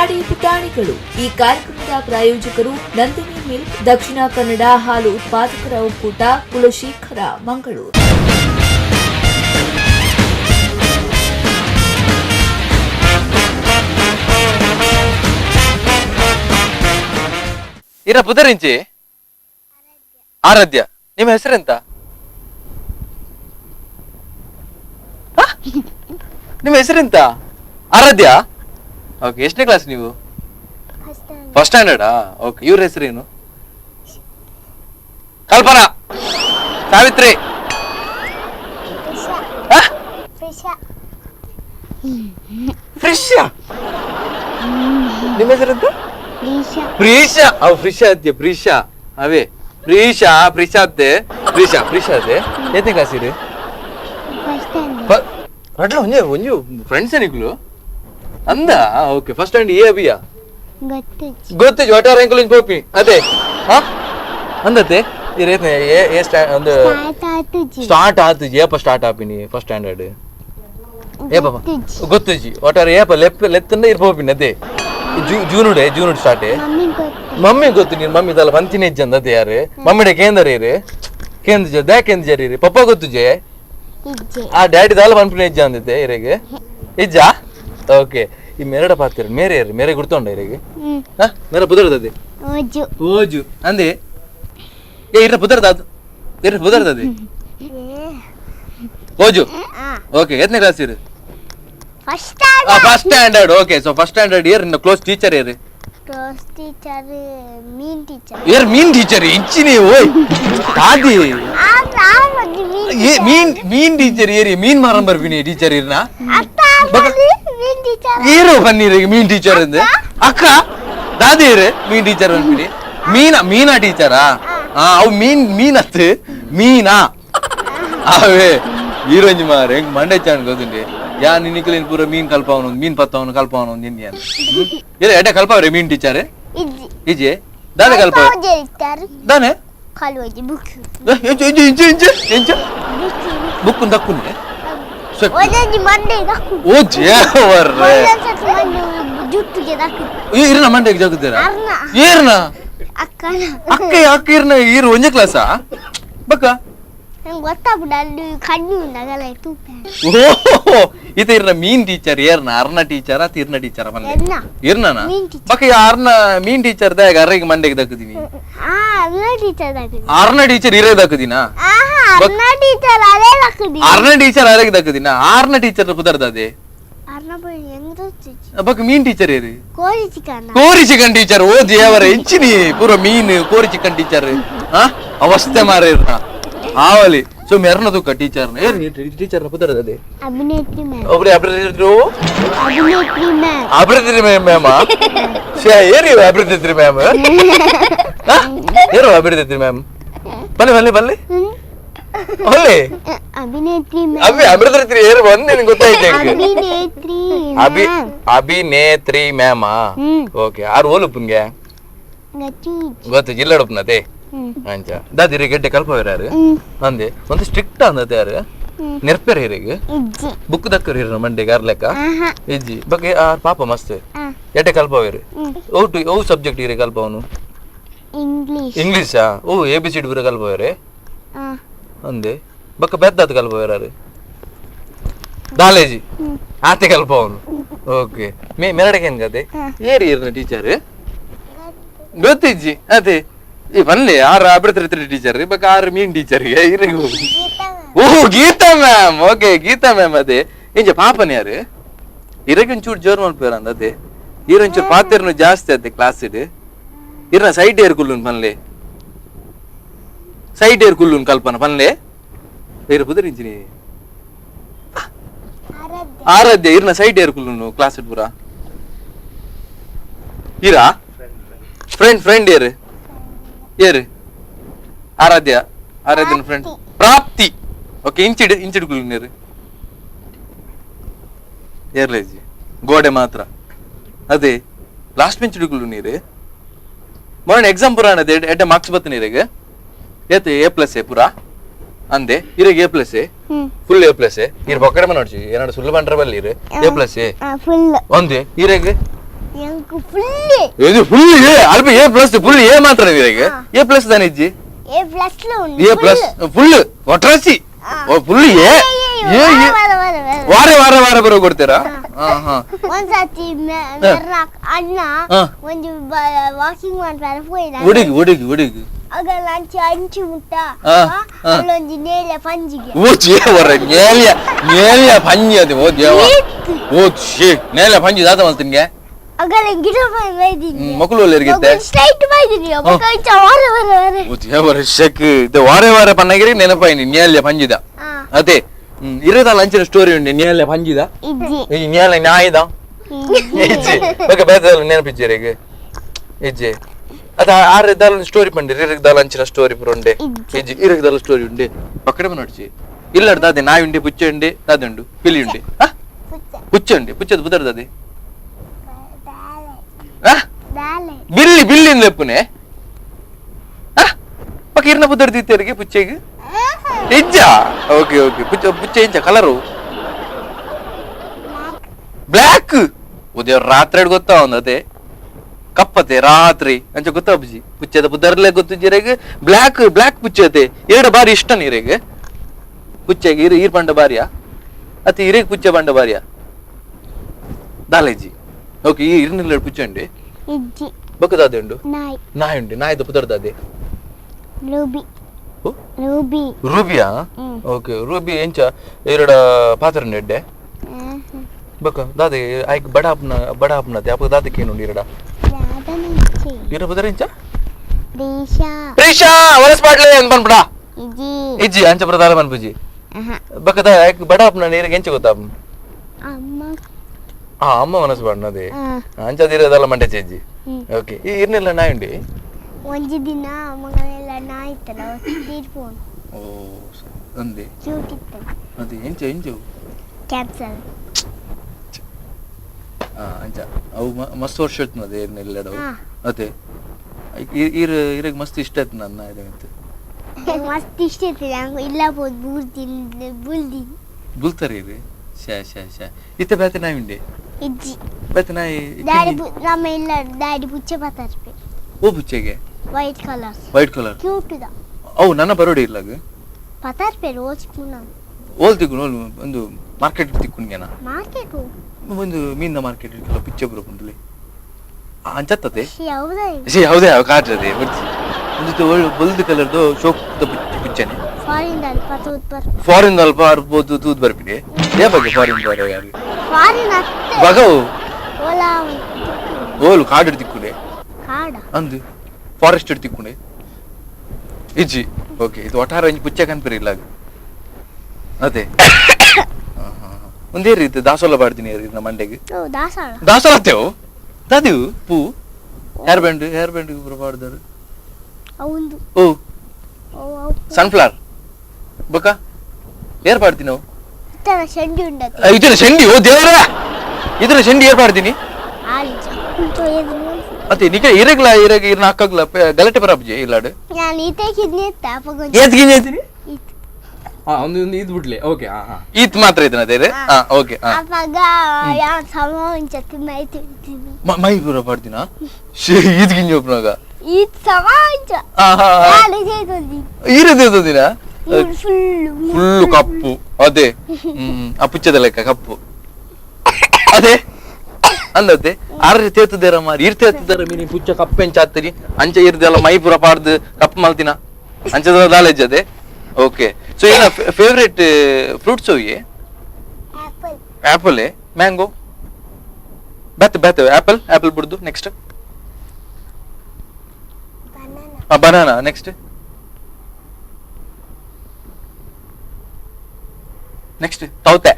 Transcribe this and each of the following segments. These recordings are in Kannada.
ಪುಟಾಣಿ ಪುಟಾಣಿಗಳು. ಈ ಕಾರ್ಯಕ್ರಮದ ಪ್ರಾಯೋಜಕರು ನಂದಿನಿ ಮಿಲ್ಕ್, ದಕ್ಷಿಣ ಕನ್ನಡ ಹಾಲು ಉತ್ಪಾದಕರ ಒಕ್ಕೂಟ, ಕುಲಶೇಖರ, ಮಂಗಳೂರು. ಇರ ಪುದರಿಂಚಿ ಆರಾಧ್ಯ. ನಿಮ್ಮ ಹೆಸರೆಂತ? ನಿಮ್ಮ ಹೆಸರೆಂತ? ಆರಾಧ್ಯ. ಓಕೆ, ಎಷ್ಟನೇ ಕ್ಲಾಸ್ ನೀವು? ಫಸ್ಟ್ ಸ್ಟ್ಯಾಂಡರ್ಡಾ? ಓಕೆ. ಇವ್ರ ಹೆಸರೇನು? ಕಲ್ಪನಾ, ಸಾವಿತ್ರಿ, ಫ್ರಿಷಾ. ನಿಮ್ಮ ಹೆಸರೆಂತ? ಪ್ರೀಶಾ. ಅವ್ ಫ್ರಿಷಾ ಅದ್ಯ ಪ್ರೀಶಾ. ಅವೇ ಪ್ರೀಶಾ ಪ್ರೀಶಾ ಅದ್ದೆ ಪ್ರೀಶಾ ಪ್ರೀಶಾ ಅದ್ದೆ. ಎತ್ತನೇ ಕ್ಲಾಸ್ ಇರಿ? ಅಟ್ಲ ಒಂಜೆ ಒಂಜು ಫ್ರೆಂಡ್ಸ್ ನಿಕ್ಲು ಅಂದ. ಓಕೆ, ಫಸ್ಟ್ ಸ್ಟ್ಯಾಂಡ್ ಏ ಅಬಿಯಾ ಗೊತ್ತು ಒಟ್ಟಾರ ಅಂಕಲ್ ಪೋಪಿ ಅದೇ ಹಾ ಅಂದತ್ತೆ ಇರೇತ್ನೆ ಏ ಒಂದು ಸ್ಟಾರ್ಟ್ ಆತು ಏಪ ಸ್ಟಾರ್ಟ್ ಆಪಿನಿ ಫಸ್ಟ್ ಸ್ಟ್ಯಾಂಡರ್ಡ್ ಏಪ ಗೊತ್ತುಜಿ ಒಟ್ಟಾರ ಏಪ ಲೆತ್ತಂದ ಇರ್ಪೋಪಿನಿ ಅದೇ ಜೂನುಡೆ ಸ್ಟಾರ್ಟ್. ಮಮ್ಮಿ ಗೊತ್ತು ನೀನು ಮಮ್ಮಿ ತಲ್ಲ ಪಂಚಿನ ಇಜ್ಜಂದ ಅದೇ ಯಾರು ಮಮ್ಮಿಡೆ ಕೇಂದ್ರ ಕೇಂದ್ರ ದ್ಯಾ ಕೇಂದ್ರ ಜರಿ ಪಪ್ಪ ಗೊತ್ತು ಜೆ ಆ ಡ್ಯಾಡಿ ದಾಲ ಪನ್ಪಿನ ಇಜ್ಜ ಅಂದಿದ್ದೆ ಇರೆಗೆ ಇಜ್ಜ. ಓಕೆ, ಈ ಮೇರಡ ಪಾತ್ರ ಮೇರೆ ಮೇರೆ ಗುರ್ತೊಂಡ ಇರೆಗೆ ಮೇರೆ ಬುದರ್ದದೆ ಓಜು ಅಂದೆ ಏ ಇರ ಬುದರ್ದಾದು ಇರ ಬುದರ್ದದೆ ಓಜು. ಓಕೆ, ಎತ್ತನೇ ಕ್ಲಾಸ್ ಇರು? First standard. Okay, so first standard year ಇನ್ನ ಕ್ಲೋಸ್ ಟೀಚರ್ ಇರು? ಮೀನ್ ಟೀಚರ್ ಇಚ್ಚಿನಿ ಓಯ್ ಕಾದಿ ಮೀನ್ ಟೀಚರ್ ಏರಿ ಮೀನ್ ಮಾರಂ ಬರ್ಬಿನಿ ಟೀಚರ್ ಇರ್ನ ಏರೋ ಬನ್ನಿರಿ ಮೀನ್ ಟೀಚರ್ ಅಂದೆ ಅಕ್ಕ ದಾದಿ ಇರು ಮೀನ್ ಟೀಚರ್ ಅನ್ಬಿಡಿ. ಮೀನಾ ಟೀಚರಾ? ಅವು ಮೀನ್ ಅತ್ತು ಮೀನಾ ಅವೇ ಈರೋಂಜಿ ಮಾರ ಹೆಂಗ್ ಮಂಡೆ ಚಾನ್ ಗೊತ್ತುಂಡಿ ಯಾ ನಿನ್ನಿಕಲಿನ ಪೂರ ಮೀನ್ ಕಲ್ಪವನು ಮೀನ್ ಪತ್ತವನು ಕಲ್ಪವನು ನಿನ್ನೆ ಇಲ್ಲ ಎಡ್ಡೆ ಕಲ್ಪವ್ರೆ ಮೀನ್ ಟೀಚರ್ ಇಜೆ ದಾನೆ ಕಲ್ಪ ದಾನೆ ಬುಕ್ ದಕ್ಕುನೆ ಓ ಜೇವರ್ರೆ ಇರ್ನ ಮಂಡೆಗೆ ಜಗದ್ದೀರ ಏರ್ನ ಅಕ್ಕ ಇರ್ನ ಈರು ಒಂಜೆ ಕ್ಲಾಸಾ ಬಕ್ಕ ಈತ ಇರ್ನ ಮೀನ್ ಟೀಚರ್ ಏರ್ನ ಅರ್ನ ಟೀಚರ ತೀರ್ನ ಟೀಚರ ಮನೆ ಇರ್ನ ಬಕ್ಕ ಅರ್ನ ಮೀನ್ ಟೀಚರ್ ದಾಗ ಅರ್ರಿಗೆ ಮಂಡೆಗೆ ದಕ್ಕದೀನಿ ಅರ್ನ ಟೀಚರ್ ಇರೇ ದಕ್ಕದಿನ ಅರ್ನ ಟೀಚರ್ ಅರೆಗೆ ದಕ್ಕದಿನ ಆರ್ನ ಟೀಚರ್ ಪುದರ್ದೇ ಬಕ್ಕ ಮೀನ್ ಟೀಚರ್ ಏರಿ ಕೋರಿ ಚಿಕನ್ ಟೀಚರ್ ಓ ದೇವರ ಹೆಚ್ಚಿನಿ ಪೂರ ಮೀನ್ ಕೋರಿ ಚಿಕನ್ ಟೀಚರ್ ಅವಸ್ಥೆ ಮಾರ ಇರ್ನ ಆವಲಿ ಸೊ ಮೆರ್ನ ತುಕ್ಕ ಟೀಚರ್ ಟೀಚರ್ ಪುದರ್ದೇ ಒಬ್ರೆ ಅಭಿನೇತ್ರಿ ಮ್ಯಾಮ್ ಏರಿ ಅಭಿನೇತ್ರಿ ಮ್ಯಾಮ್ ಏರು ಅಭಿನೇತ್ರಿ ಮ್ಯಾಮ್ ಬಲ್ಲೆ ಒಳ್ಳೆ ಅಭಿನೇತ್ರಿ ಏರು ಬಂದ್ ನಿನ್ಗೆ ಗೊತ್ತಾಯ್ತು ಅಭಿನೇತ್ರಿ ಮ್ಯಾಮ. ಓಕೆ, ಆರು ಓಲುಪ್ಪನ್ಗೆ ಗೊತ್ತು ಜಿಲ್ಲಾಡುಪ್ಪನತೆ ಅಂಚ ದಾದಿರಿ ಗೆಡ್ಡೆ ಕಲ್ಪವ್ರ ಯಾರು ಅಂದೆ ಒಂದು ಸ್ಟ್ರಿಕ್ಟ್ ಅಂದತೆ ಯಾರು ನೆರ್ಪೆರ ಹಿರಿಗೆ ಬುಕ್ ದಕ್ಕರ್ ಹಿರ ಮಂಡೆಗೆ ಅರ್ಲೆಕ್ಕ ಇಜ್ಜಿ ಬಗ್ಗೆ ಆರ್ ಪಾಪ ಮಸ್ತ್ ಎಡ್ಡೆ ಕಲ್ಪವ್ರು ಓ ಸಬ್ಜೆಕ್ಟ್ ಹಿರಿ ಕಲ್ಪವನು ಇಂಗ್ಲೀಷಾ? ಓ ABCD ಬರ ಕಲ್ಪವ್ರೆ ಅಂದೆ ಬಕ್ಕ ಬೆದ್ದಾದ ಕಲ್ಪವ್ರು ಕಾಲೇಜಿ ಆತೆ ಕಲ್ಪವನು. ಓಕೆ, ಮೆರಡಕ್ಕೆ ಏನ್ ಕತೆ ಏರಿ ಇರ್ನ ಟೀಚರ್ ಗೊತ್ತಿಜ್ಜಿ ಅದೇ ಈ ಬನ್ನಿ ಆರು ಅಭಿನೇತ್ರಿ ಟೀಚರ್ ಬಕ್ಕ ಆರು ಮೀನ್ ಟೀಚರ್ಗೆ ಇರಿಗೂ ಓಹ್ Geeta ma'am. Okay, Geeta ma'am ಅದೇ ಇಂಜ ಪಾಪನ ಯಾರು ಇರಗೆ ಒಂಚೂರು ಜೋರ್ ಮಾಡ್ಪೇರ ಅಂದದೆ ಈರೊಂಚೂರು ಪಾತ್ರೆನು ಜಾಸ್ತಿ ಅದೇ ಕ್ಲಾಸ್ ಇದೆ ಇರ್ನ site air ಕುಲ್ಲುನ್ ಪನ್ಲೆ site air ಕುಲ್ಲುನ್ Kalpana ಪನ್ಲೆ ಬೇರೆ ಪುದರ್ ಇಂಜಿನಿ ಆರಾಧ್ಯ ಇರ್ನ ಸೈಟ್ ಏರ್ ಕುಲ್ಲುನು ಕ್ಲಾಸ್ ಇಟ್ ಪೂರ ಇರಾ ಫ್ರೆಂಡ್ ಏರು ಆರಾಧ್ಯ ಫ್ರೆಂಡ್ ಪ್ರಾಪ್ತಿ. ಓಕೆ, ಇಂಚಿಡ್ ಕುಲು ನೀರು ಏರ್ಲೇಜಿ ಗೋಡೆ ಮಾತ್ರ ಅದೇ ಲಾಸ್ಟ್ ಬೆಂಚ್ ಕುಲು ನೀರು ಮೊನ್ನೆ ಎಕ್ಸಾಮ್ ಪುರ ಎಡ್ಡೆ ಮಾರ್ಕ್ಸ್ ಬತ್ತ ನೀರಿಗೆ ಏತ್ A+ ಪುರ ಅಂದೆ ಇರಗೆ A+ ಫುಲ್ A+ ಇರ್ ಬೊಕ್ಕಡೆ ನೋಡ್ಸಿ ಏನಾದ್ರು ಸುಳ್ಳು ಬಂಡ್ರ ಬಲ್ಲಿ A+ ಒಂದೇ ಇರಗೆ ಎಂಕು ಫುಲ್ ಇದು ಫುಲ್ ಎ ಅಲ್ಪ ಎ ಪ್ಲಸ್ ಫುಲ್ ಎ ಮಾತ್ರ ನಿನಗೆ ಎ ಪ್ಲಸ್ ತಾನೆ ಇಜ್ಜಿ ಎ ಪ್ಲಸ್ లో ఉంది ಎ ಪ್ಲಸ್ ಫುಲ್ ಒಟ್ರಾಸಿ ಓ ಫುಲ್ ಎ ಎ ವಾರ ವಾರ ವಾರ ಬರೋ ಕೊಡ್ತೀರಾ ಒಂದ್ಸತಿ ಅಣ್ಣ ಒಂದು ವಾಕಿಂಗ್ ಮಾಡ್ತಾರೆ ಹೋಯ್ದ ಹುಡುಗಿ ಆಗ ಲಂಚ್ ಅಂಚು ಮುಟ್ಟ ಅಲ್ಲೊಂದು ನೇಲೆ ಪಂಜಿಗೆ ಓ ದೇವರ ನೇಲಿಯ ಪಂಜಿ ಅದು ಓ ದೇವ ಓ ಶೇ ನೇಲಿಯ ಪಂಜಿ ದಾತ ಮಲ್ತಿನ್ಗೆ ಅಗಲ ಗಿಡ ಬೈದಿನಿ ಮಕ್ಕಳು ಒಳ್ಳೆರಿಗಿತ್ತೆ ಸ್ಟ್ರೈಟ್ ಬೈದಿನಿ ಮಕ್ಕಳು ವಾರ ವಾರ ವಾರ ಓ ದೇವರ ಶಕ್ ಇದು ವಾರ ವಾರ ಪನ್ನಗಿರಿ ನೆನಪಾಯಿನಿ ನೇಲಿಯ ಪಂಜಿದ ಅದೇ ಇರದ ಲಂಚಿನ ಸ್ಟೋರಿ ಉಂಟು ನೇಲಿಯ ಪಂಜಿದ ಈ ನೇಲ ನಾಯಿದ ಇಜ್ಜಿ ಓಕೆ ಬೇದಲ್ಲ ನೆನಪಿಜ್ಜರಿಗೆ ಇಜ್ಜಿ ಅದ ಆರದಾಲ ಸ್ಟೋರಿ ಪಂಡಿ ಇರಗದಾಲ ಅಂಚಿನ ಸ್ಟೋರಿ ಪುರುಂಡೆ ಇಜ್ಜಿ ಇರಗದಾಲ ಸ್ಟೋರಿ ಉಂಡೆ ಪಕ್ಕಡೆ ನೋಡ್ಚಿ ಇಲ್ಲ ದಾದೆ ನಾಯಿ ಉಂಡೆ ಪುಚ್ಚೆ ಉಂಡೆ ದಾದೆ ಉಂಡು ಪಿಲಿ ಉಂಡೆ ಪುಚ್ಚೆ ಉಂಡೆ ಪುಚ್ಚದ ಬುದರ್ ದಾದೆ ಬಿಲ್ಲಿ ಬಿಲ್ಲಿನ ಲೆಪ್ಪುನೆ ಪಕ್ಕ ಇರ್ನ ಬುದರ್ ದೀತರಿಗೆ ಪುಚ್ಚೆಗೆ ಇಜ್ಜ ಓಕೆ ಓಕೆ ಪುಚ್ಚೆ ಇಂಚ ಕಲರು ಬ್ಲ್ಯಾಕ್ ಉದಯ ರಾತ್ರಿ ಗೊತ್ತಾ ಒಂದತೆ ಕಪ್ಪತೆ ರಾತ್ರಿ ಅಂಚ ಗೊತ್ತಾ ಬುಜಿ ಪುಚ್ಚದ ಬುದರ್ಲೆ ಗೊತ್ತು ಜಿರೆಗೆ ಬ್ಲ್ಯಾಕ್ ಬ್ಲ್ಯಾಕ್ ಪುಚ್ಚತೆ ಎರಡು ಬಾರಿ ಇಷ್ಟ ನೀರೆಗೆ ಪುಚ್ಚೆಗೆ ಈರ್ ಪಂಡ ಬಾರಿಯಾ ಅತಿ ಇರೆಗೆ ಪುಚ್ಚೆ ಪಂಡ ಬಾರಿಯಾ ದಾಲೇಜಿ ಓಕೆ ಈ ಇರ್ನಿಲ್ಲ ಪುಚ್ಚೆ ಉಂಡೆ ಬಕ್ಕದಾದೆ ಉಂಡು ನಾಯಿ ಉಂಡೆ ನಾಯಿದ ಪುದರ್ದಾದೆ ರೂಬಿಯಾ ಓಕೆ ರೂಬಿ ಎಂಚ ಎರಡ ಪಾತ್ರ ನೆಡ್ಡೆ ಬಕ ದಾದೆ ಐಕ್ ಬಡ ಅಪ್ನ ಅಪ್ಪ ದಾದಕ್ಕೆ ಏನು ಎರಡ ಇರ ಬದರ ಎಂಚ ಪ್ರೀಶಾ ವರಸ್ ಪಾಟ್ಲೆ ಅಂತ ಬಂದ್ಬಿಡ ಇಜ್ಜಿ ಅಂಚ ಪ್ರದಾಲ ಬಂದ್ಬುಜಿ ಬಕದ ಐಕ್ ಬಡ ಅಪ್ನ ನೀರಿಗೆ ಎಂಚ ಗೊತ್ತಾ ಅಮ್ಮ ಮನಸ್ಸು ಬಾಡ್ನದೆ ಅಂಚದಿರೋದಲ್ಲ ಮಂಡೆ ಚೇಜಿ ಓಕೆ ಈ ಇರ್ನೆಲ್ಲ ನಾಯಿ ಉಂಡಿ ಒಂಜಿ ದಿನ ಮಗನೆಲ್ಲ ನಾಯಿ ಇತ್ತಲ್ಲ ತೀರ್ಪೋನ್ ಓ ಅಂದೆ ಕ್ಯೂಟ್ ಇತ್ತು ಅದೇ ಎಂಚು ಕ್ಯಾಪ್ಸಲ್ ಅಂಚ ಅವು ಮಸ್ತ್ ವರ್ಷ ಇತ್ತು ಅದೇ ಇರ್ನೆಲ್ಲಡು ಅದೇ ಇರಗೆ ಮಸ್ತ್ ಇಷ್ಟ ಆಯ್ತು ನನ್ನ ಇದಂತ ಮಸ್ತ್ ಇಷ್ಟ ಇತ್ತು ನಂಗೆ ಇಲ್ಲ ಬೋದು ಬುಲ್ದಿ ಬುಲ್ತಾರೆ ಇರಿ ಶಾ ಇತ್ತ ಬೇತೆ ನಾಯಿ ಉಂಡೆ ಇಜ್ಜಿ ಬೇತೆ ನಾಯಿ ಡ್ಯಾಡಿ ನಮ್ಮ ಇಲ್ಲ ಡ್ಯಾಡಿ ಪುಚ್ಚೆ ಬತ್ತಾರ್ಪೆ ಓ ಪುಚ್ಚೆಗೆ ವೈಟ್ ಕಲರ್ ಕ್ಯೂಟ್ ಇದ ಅವು ನನ್ನ ಬರೋಡಿ ಇರ್ಲಾಗ ಪತ್ತಾರ್ಪೆ ರೋಜ್ ಪುನ ಓಲ್ ತಿಕ್ಕು ಒಂದು ಮಾರ್ಕೆಟ್ ತಿಕ್ಕೊಂಡ್ಗೆನಾ ಮಾರ್ಕೆಟ್ ಒಂದು ಮೀನ ಮಾರ್ಕೆಟ್ ಇರ್ಕಲ್ಲ ಪಿಚ್ಚೆ ಬರೋ ಬಂದಲ್ಲಿ ಅಂಚತ್ತದೆ ಹೌದಾ ಯಾವ ಕಾಟ್ರದೆ ಬರ್ತಿ ಒಂದು ಬಲ್ದು ಕಲರ್ದು ಶೋಪ್ ಪಿಚ್ಚನೆ ಫಾರಿನ್ ಅಲ್ಪ ಅರ್ಬೋದು ತೂದ್ ಬರ್ಬಿಡಿ ಯಾ ಬಗ್ಗೆ ಫಾರಿನ್ ಬರೋ ಯಾರು ಬಗವು ಓಲು ಕಾಡು ತಿಕ್ಕೊಂಡೆ ಅಂದು ಫಾರೆಸ್ಟ್ ತಿಕ್ಕೊಂಡೆ ಇಜ್ಜಿ ಓಕೆ ಇದು ಒಟ್ಟಾರ ಇಂಚ್ ಪುಚ್ಚೆ ಕನ್ಪಿರಿ ಇಲ್ಲ ಅದೇ ಒಂದೇ ರೀತಿ ದಾಸೋಲ ಬಾಡ್ತೀನಿ ನಮ್ಮ ಮಂಡೆಗೆ ದಾಸೋಲ ಹತ್ತೇವು ದಾದಿವು ಪೂ ಹೇರ್ ಬ್ಯಾಂಡ್ ಬಾಡ್ದಾರು ಓ ಸನ್ಫ್ಲವರ್ ಬಕ ಏರ್ ಪಾಡ್ತೀನಿ ನಾವು ಇದರ ಶಂಡಿ ಓ ದೇವರ ಇದರ ಶಂಡಿ ಏರ್ ಪಾಡ್ತೀನಿ ಅದೇ ನಿಕ ಇರಗ್ಲ ಇರ್ನ ಹಾಕಗ್ಲ ಗಲಾಟೆ ಬರಬ್ಜಿ ಇಲ್ಲಾಡು ಏತ್ಗಿನಿ ಒಂದು ಇದು ಬಿಡ್ಲಿ ಓಕೆ ಈತ್ ಮಾತ್ರ ಇದನ್ನ ಅದೇ ಓಕೆ ಮೈ ಪೂರ ಪಾಡ್ತೀನ ಈದ್ ಗಿಂಜ ಒಪ್ಪನಾಗ ಈರದಿನ ಫುಲ್ಲು ಕಪ್ಪು ಅದೇ ಆ ಪುಚ್ಚದ ಲೆಕ್ಕ ಕಪ್ಪು ಅದೇ ಅಂದತ್ತೆ ಆರ್ರೆ ತೇರ್ತದಾರ ಮಾರಿ ಇರ್ ತೇರ್ತದಾರ ಮೀನಿ ಪುಚ್ಚ ಕಪ್ಪೆಂಚ ಹತ್ತಿರಿ ಅಂಚೆ ಇರ್ದೆಲ್ಲ ಮೈ ಪೂರ ಪಾಡ್ದು ಕಪ್ಪು ಮಲ್ತಿನ ಅಂಚದ ನಾಲೆಜ್ ಅದೇ ಓಕೆ ಸೊ ಏನ ಫೇವ್ರೇಟ್ ಫ್ರೂಟ್ಸ್ ಹೋಗಿ ಆಪಲ್ ಮ್ಯಾಂಗೋ ಬೇತೆ ಆಪಲ್ ಬಿಡ್ದು ನೆಕ್ಸ್ಟ್ ಬನಾನಾ ನೆಕ್ಸ್ಟ್ ತೌತೆ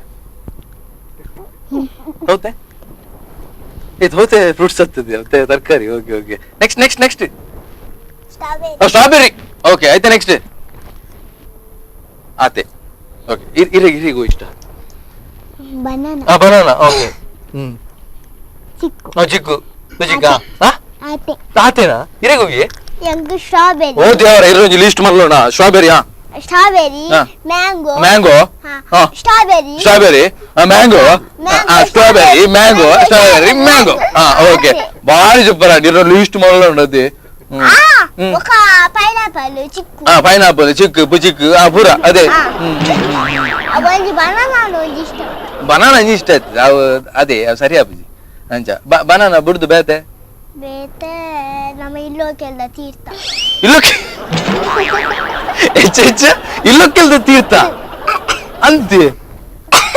ಇದು ಫ್ರೂಟ್ಸ್ ಹತ್ತದೆ ತರಕಾರಿ ಓಕೆ ನೆಕ್ಸ್ಟ್ ಸ್ಟ್ರಾಬೆರಿ ಓಕೆ ಆಯ್ತಾ ನೆಕ್ಸ್ಟ್ ಆತೆ ಓಕೆ ಇರಿಗೂ ಇಷ್ಟ ಬನಾನಾ ಓಕೆ ಚಿಕ್ಕು ಆತೇನಾ ಇರಿಗೋಗಿ ಸ್ಟ್ರಾಬೆರಿ ಓ ದೇವರ ಇರೋಂಜಿ ಲಿಸ್ಟ್ ಮಲ್ಲೋಣ ಸ್ಟ್ರಾಬೆರಿ ಸ್ಟ್ರಾಬೆರಿ ಹಾ. ಮ್ಯಾಂಗೋ ಮ್ಯಾಂಗೋ ಹಾ strawberry strawberry mango strawberry mango strawberry mango okay బాగా చెప్పారండి ఇరవై లిస్ట్ మొదలు ఉండదు ఒక పైనాపిల్ చిక్కు పైనాపిల్ చిక్కు చిక్కు పూర అదే ಒಂದು ಬನಾನಾ ಒಂದು ಇಷ್ಟ ಬನಾನಾ ಇಷ್ಟ ಆಯ್ತು ಅದೇ ಸರಿ ಆಪುಜಿ ಅಂಚ ಬನಾನಾ ಬಿಡುದು ಬೇತೆ ಬೇತೆ ನಮ್ಮ ಇಲ್ಲೋಕೆಲ್ಲ ತೀರ್ಥ ಇಲ್ಲೋಕೆ ಹೆಚ್ಚ ಹೆಚ್ಚ ಇಲ್ಲೋಕೆಲ್ದ ತೀರ್ಥ ಅಂತೆ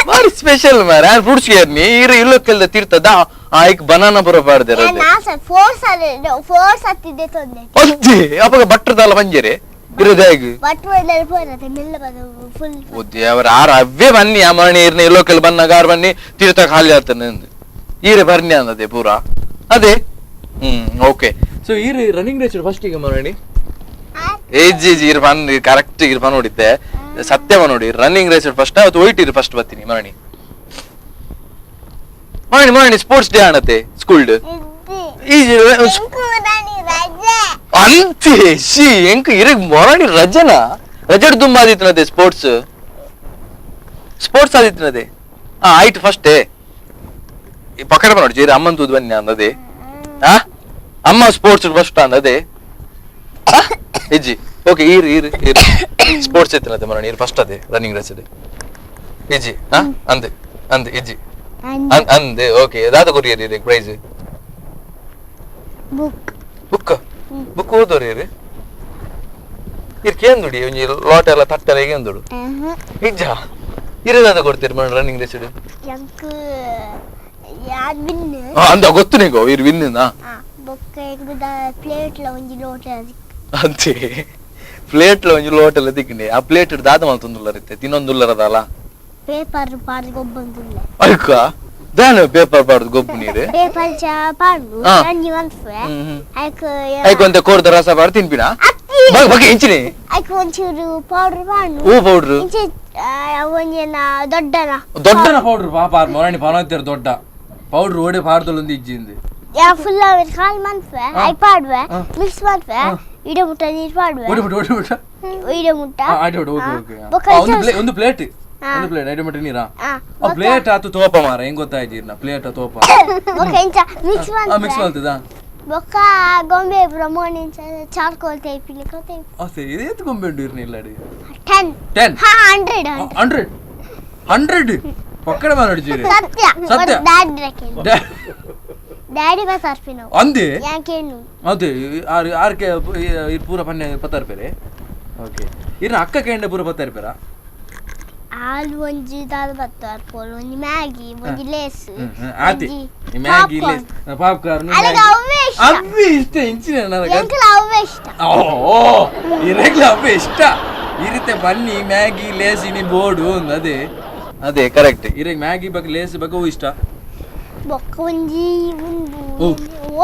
ಬಾರಿ ಸ್ಪೆಷಲ್ ಮಾರ ಫ್ರೂಟ್ಸ್ ನೀ ಇಲ್ಲೋಕೆಲ್ದ ತೀರ್ಥದ ಆಯ್ಕೆ ಬನಾನಾ ಬರೋ ಪಾಡ್ದಾರ ಫೋರ್ಸ್ ಹತ್ತಿದ್ದೆ ತೊಂದೆ ಅಂತೆ ಅವಾಗ ಬಟ್ರದಲ್ಲ ಮಂಜರೆ ಇರೋದು ಹೇಗೆ ದೇವರ ಆರ ಅವೇ ಬನ್ನಿ ಆ ಮರಣಿ ಇರ್ನ ಇಲ್ಲೋಕೆಲ್ ಬನ್ನಾಗ ಬನ್ನಿ ತೀರ್ಥ ಖಾಲಿ ಆಗ್ತಾನೆ ಈರೆ ಬರ್ನಿ ಅನ್ನದೆ ಪೂರ ಅದೇ ಓಕೆ ಸೊ ಈರೆ ರನ್ನಿಂಗ್ ರೇಸ್ ಫಸ್ಟ್ ಈಗ ಮರಣಿ ಏಜಿ ಇರ್ ಬನ್ ಕರೆಕ್ಟ್ ಇರ್ ಬನ್ ನೋಡಿದ್ದೆ ಸತ್ಯವ ನೋಡಿ ರನ್ನಿಂಗ್ ರೇಸ್ ಫಸ್ಟ್ ಅವತ್ತು ಹೋಯ್ಟ್ ಇರ್ ಫಸ್ಟ್ ಬರ್ತೀನಿ ಮರಣಿ ಮರಣಿ ಮರಣಿ ಸ್ಪೋರ್ಟ್ಸ್ ಡೇ ಆಣತೆ ಸ್ಕೂಲ್ ಡೇ ಅಂತೆ ಶಿ ಎಂಕ್ ಇರಗ್ ಮರಣಿ ರಜನಾ ರಜಡ್ ತುಂಬಾ ಆದಿತ್ನದೆ ಸ್ಪೋರ್ಟ್ಸ್ ಆದಿತ್ನದೆ ಆಯ್ತು ಫಸ್ಟ್ ಡೇ ಪಕಡ ನೋಡಿ ಜೀರ ಅಮ್ಮನ್ ತೂದ್ ಬನ್ನಿ ಅಂದದೆ ಅಮ್ಮ ಸ್ಪೋರ್ಟ್ಸ್ ಫಸ್ಟ್ ಅಂದದೆ ಇಜ್ಜಿ ಓಕೆ ಈರ್ ಸ್ಪೋರ್ಟ್ಸ್ ಎತ್ತಿನದೆ ಮರಣಿ ಇರ್ ಫಸ್ಟ್ ಅದೇ ರನ್ನಿಂಗ್ ರೇಸ್ ಅದೇ ಇಜ್ಜಿ ಅಂದೆ ಅಂದೆ ಇಜ್ಜಿ ಅಂದೆ ಓಕೆ ದಾದ ಕೊರಿಯರ್ ಇದೆ ಪ್ರೈಸ್ ಬುಕ್ ಓದೋರಿ ಇರ್ ಕೇಂದುಡಿ ಒಂಜಿ ಲಾಟ್ ಎಲ್ಲ ತಟ್ಟೆಲ್ಲ ಕೇಂದುಡು ಇಜ್ಜ ಇರದಾದ ಕೊಡ್ತೀರಿ ಮಣ್ಣು ರನ್ನಿಂಗ್ ರೇಸ್ ಅಂದ ಗೊತ್ತು ನಿಂಗೋ ಇರ್ ವಿನ್ನ ಅಂತೆ ಪ್ಲೇಟ್ లో ಒಂಜಿ ಲೋಟ ಎಲ್ಲ ದಿಕ್ಕಂಡಿ ಆ ಪ್ಲೇಟ್ ದಾದ ಮಲ್ ತುಂದುಲ್ಲರ್ ಇತ್ತೆ ತಿನ್ನೊಂದುಲ್ಲರದಲ್ಲ ಪೇಪರ್ ಪಾರ್ದು ಗೊಬ್ಬಂದುಲ್ಲ ಅಯ್ಕ ದಾನ ಪೇಪರ್ ಪಾರ್ದು ಗೊಬ್ಬು ನೀರು ಪೇಪರ್ ಚಾ ಪಾರ್ದು ನಂಜಿ ಮನ್ಫೆ ಐಕ ಒಂತೆ ಕೋರ್ದ ರಸ ಪಾರ್ದು ತಿನ್ಪಿನ ಬಗ್ಗೆ ಇಂಚಿನಿ ಐಕ ಒಂಚೂರು ಪೌಡರ್ ಪಾರ್ದು ಓ ಪೌಡರ್ ಇಂಚೆ ಒಂಜನ ದೊಡ್ಡನ ಪೌಡರ್ ಪಾಪಾರ್ ಮೊರಣಿ ಪನೋತ್ತರ ದೊಡ್ಡ ಪೌಡರ್ ಓಡೆ ಪಾರ್ದೊಂದು ಇಜ್ಜಿಂದು ಯಾ ಫುಲ್ ಅವರ್ ಕಾಲ್ ಮನ್ಫೆ ಐ ಪಾಡ್ವೆ ಮಿಕ್ಸ್ ಮನ್ಫೆ ಇಡೆ ಮುಟ್ಟ ನೀರ್ ಪಾಡ್ವೆ ಓಡಿ ಮುಟ್ಟ ಇಡೆ ಮುಟ್ಟ ಆಡಿ ಓಕೆ ಒಂದು ಪ್ಲೇಟ್ ಐಡೆ ಮುಟ್ಟ ನೀರಾ ಆ ಪ್ಲೇಟ್ ಆತು ತೋಪ ಮಾರ ಹೆಂಗ್ ಗೊತ್ತಾಯ್ತು ಪ್ಲೇಟ್ ತೋಪ ಓಕೆ ಇಂಚ ಮಿಕ್ಸ್ ಮಾಡ್ತದಾ ಬೊಕ್ಕ ಗೊಂಬೆ ಬ್ರಹ್ಮಣಿ ಚಾರ್ಕೋಲ್ ಟೈಪಿಲಿ ಕೋತೆ ಅಸೆ ಇದೇತು ಗೊಂಬೆ ಉಂಡು ಇರ್ನಿ ಇಲ್ಲಡಿ 10 ಹಾ 100 ಪಕ್ಕಡ ಮಾನಡಿಜೀರಿ ಸತ್ಯ ಡ್ಯಾಡಿ ಬಸ್ ಅರ್ಪಿನ ಅಂದೆ ಯಾಕೇನು ಅದೇ ಆರ್ಕೆ ಇರ್ ಪೂರ ಪನ್ನೆ 10 ರೂಪಾಯಿ ಓಕೆ ಇರ್ನ ಅಕ್ಕ ಕೇಂಡೆ ಪೂರ 10 ರೂಪಾಯಿ ಹಾಲು ಒಂಜಿ ದಾಲ್ ಬತ್ತ ಅರ್ಪೋಲ್ ಒಂಜಿ ಮ್ಯಾಗಿ ಒಂಜಿ ಲೇಸ್ ಆತಿ ಮ್ಯಾಗಿ ಲೇಸ್ ಪಾಪ್ಕಾರ್ನ್ ಅವೇ ಇಷ್ಟ ಇಂಚಿನ ನನಗೆ ಅವೇ ಇಷ್ಟ ಓ ಇರಗ್ಲ ಅವೇ ಇಷ್ಟ ಇರುತ್ತೆ ಬನ್ನಿ ಮ್ಯಾಗಿ ಲೇಸ್ ಇನಿ ಬೋರ್ಡು ಅದೇ ಕರೆಕ್ಟ್ ಇರಗ್ ಮ್ಯಾಗಿ ಬಗ್ಗೆ ಲೇಸ್ ಬಗ್ಗೆ ಇಷ್ಟ ಬೊಕ್ಕ ಒಂಜಿ ಒಂದು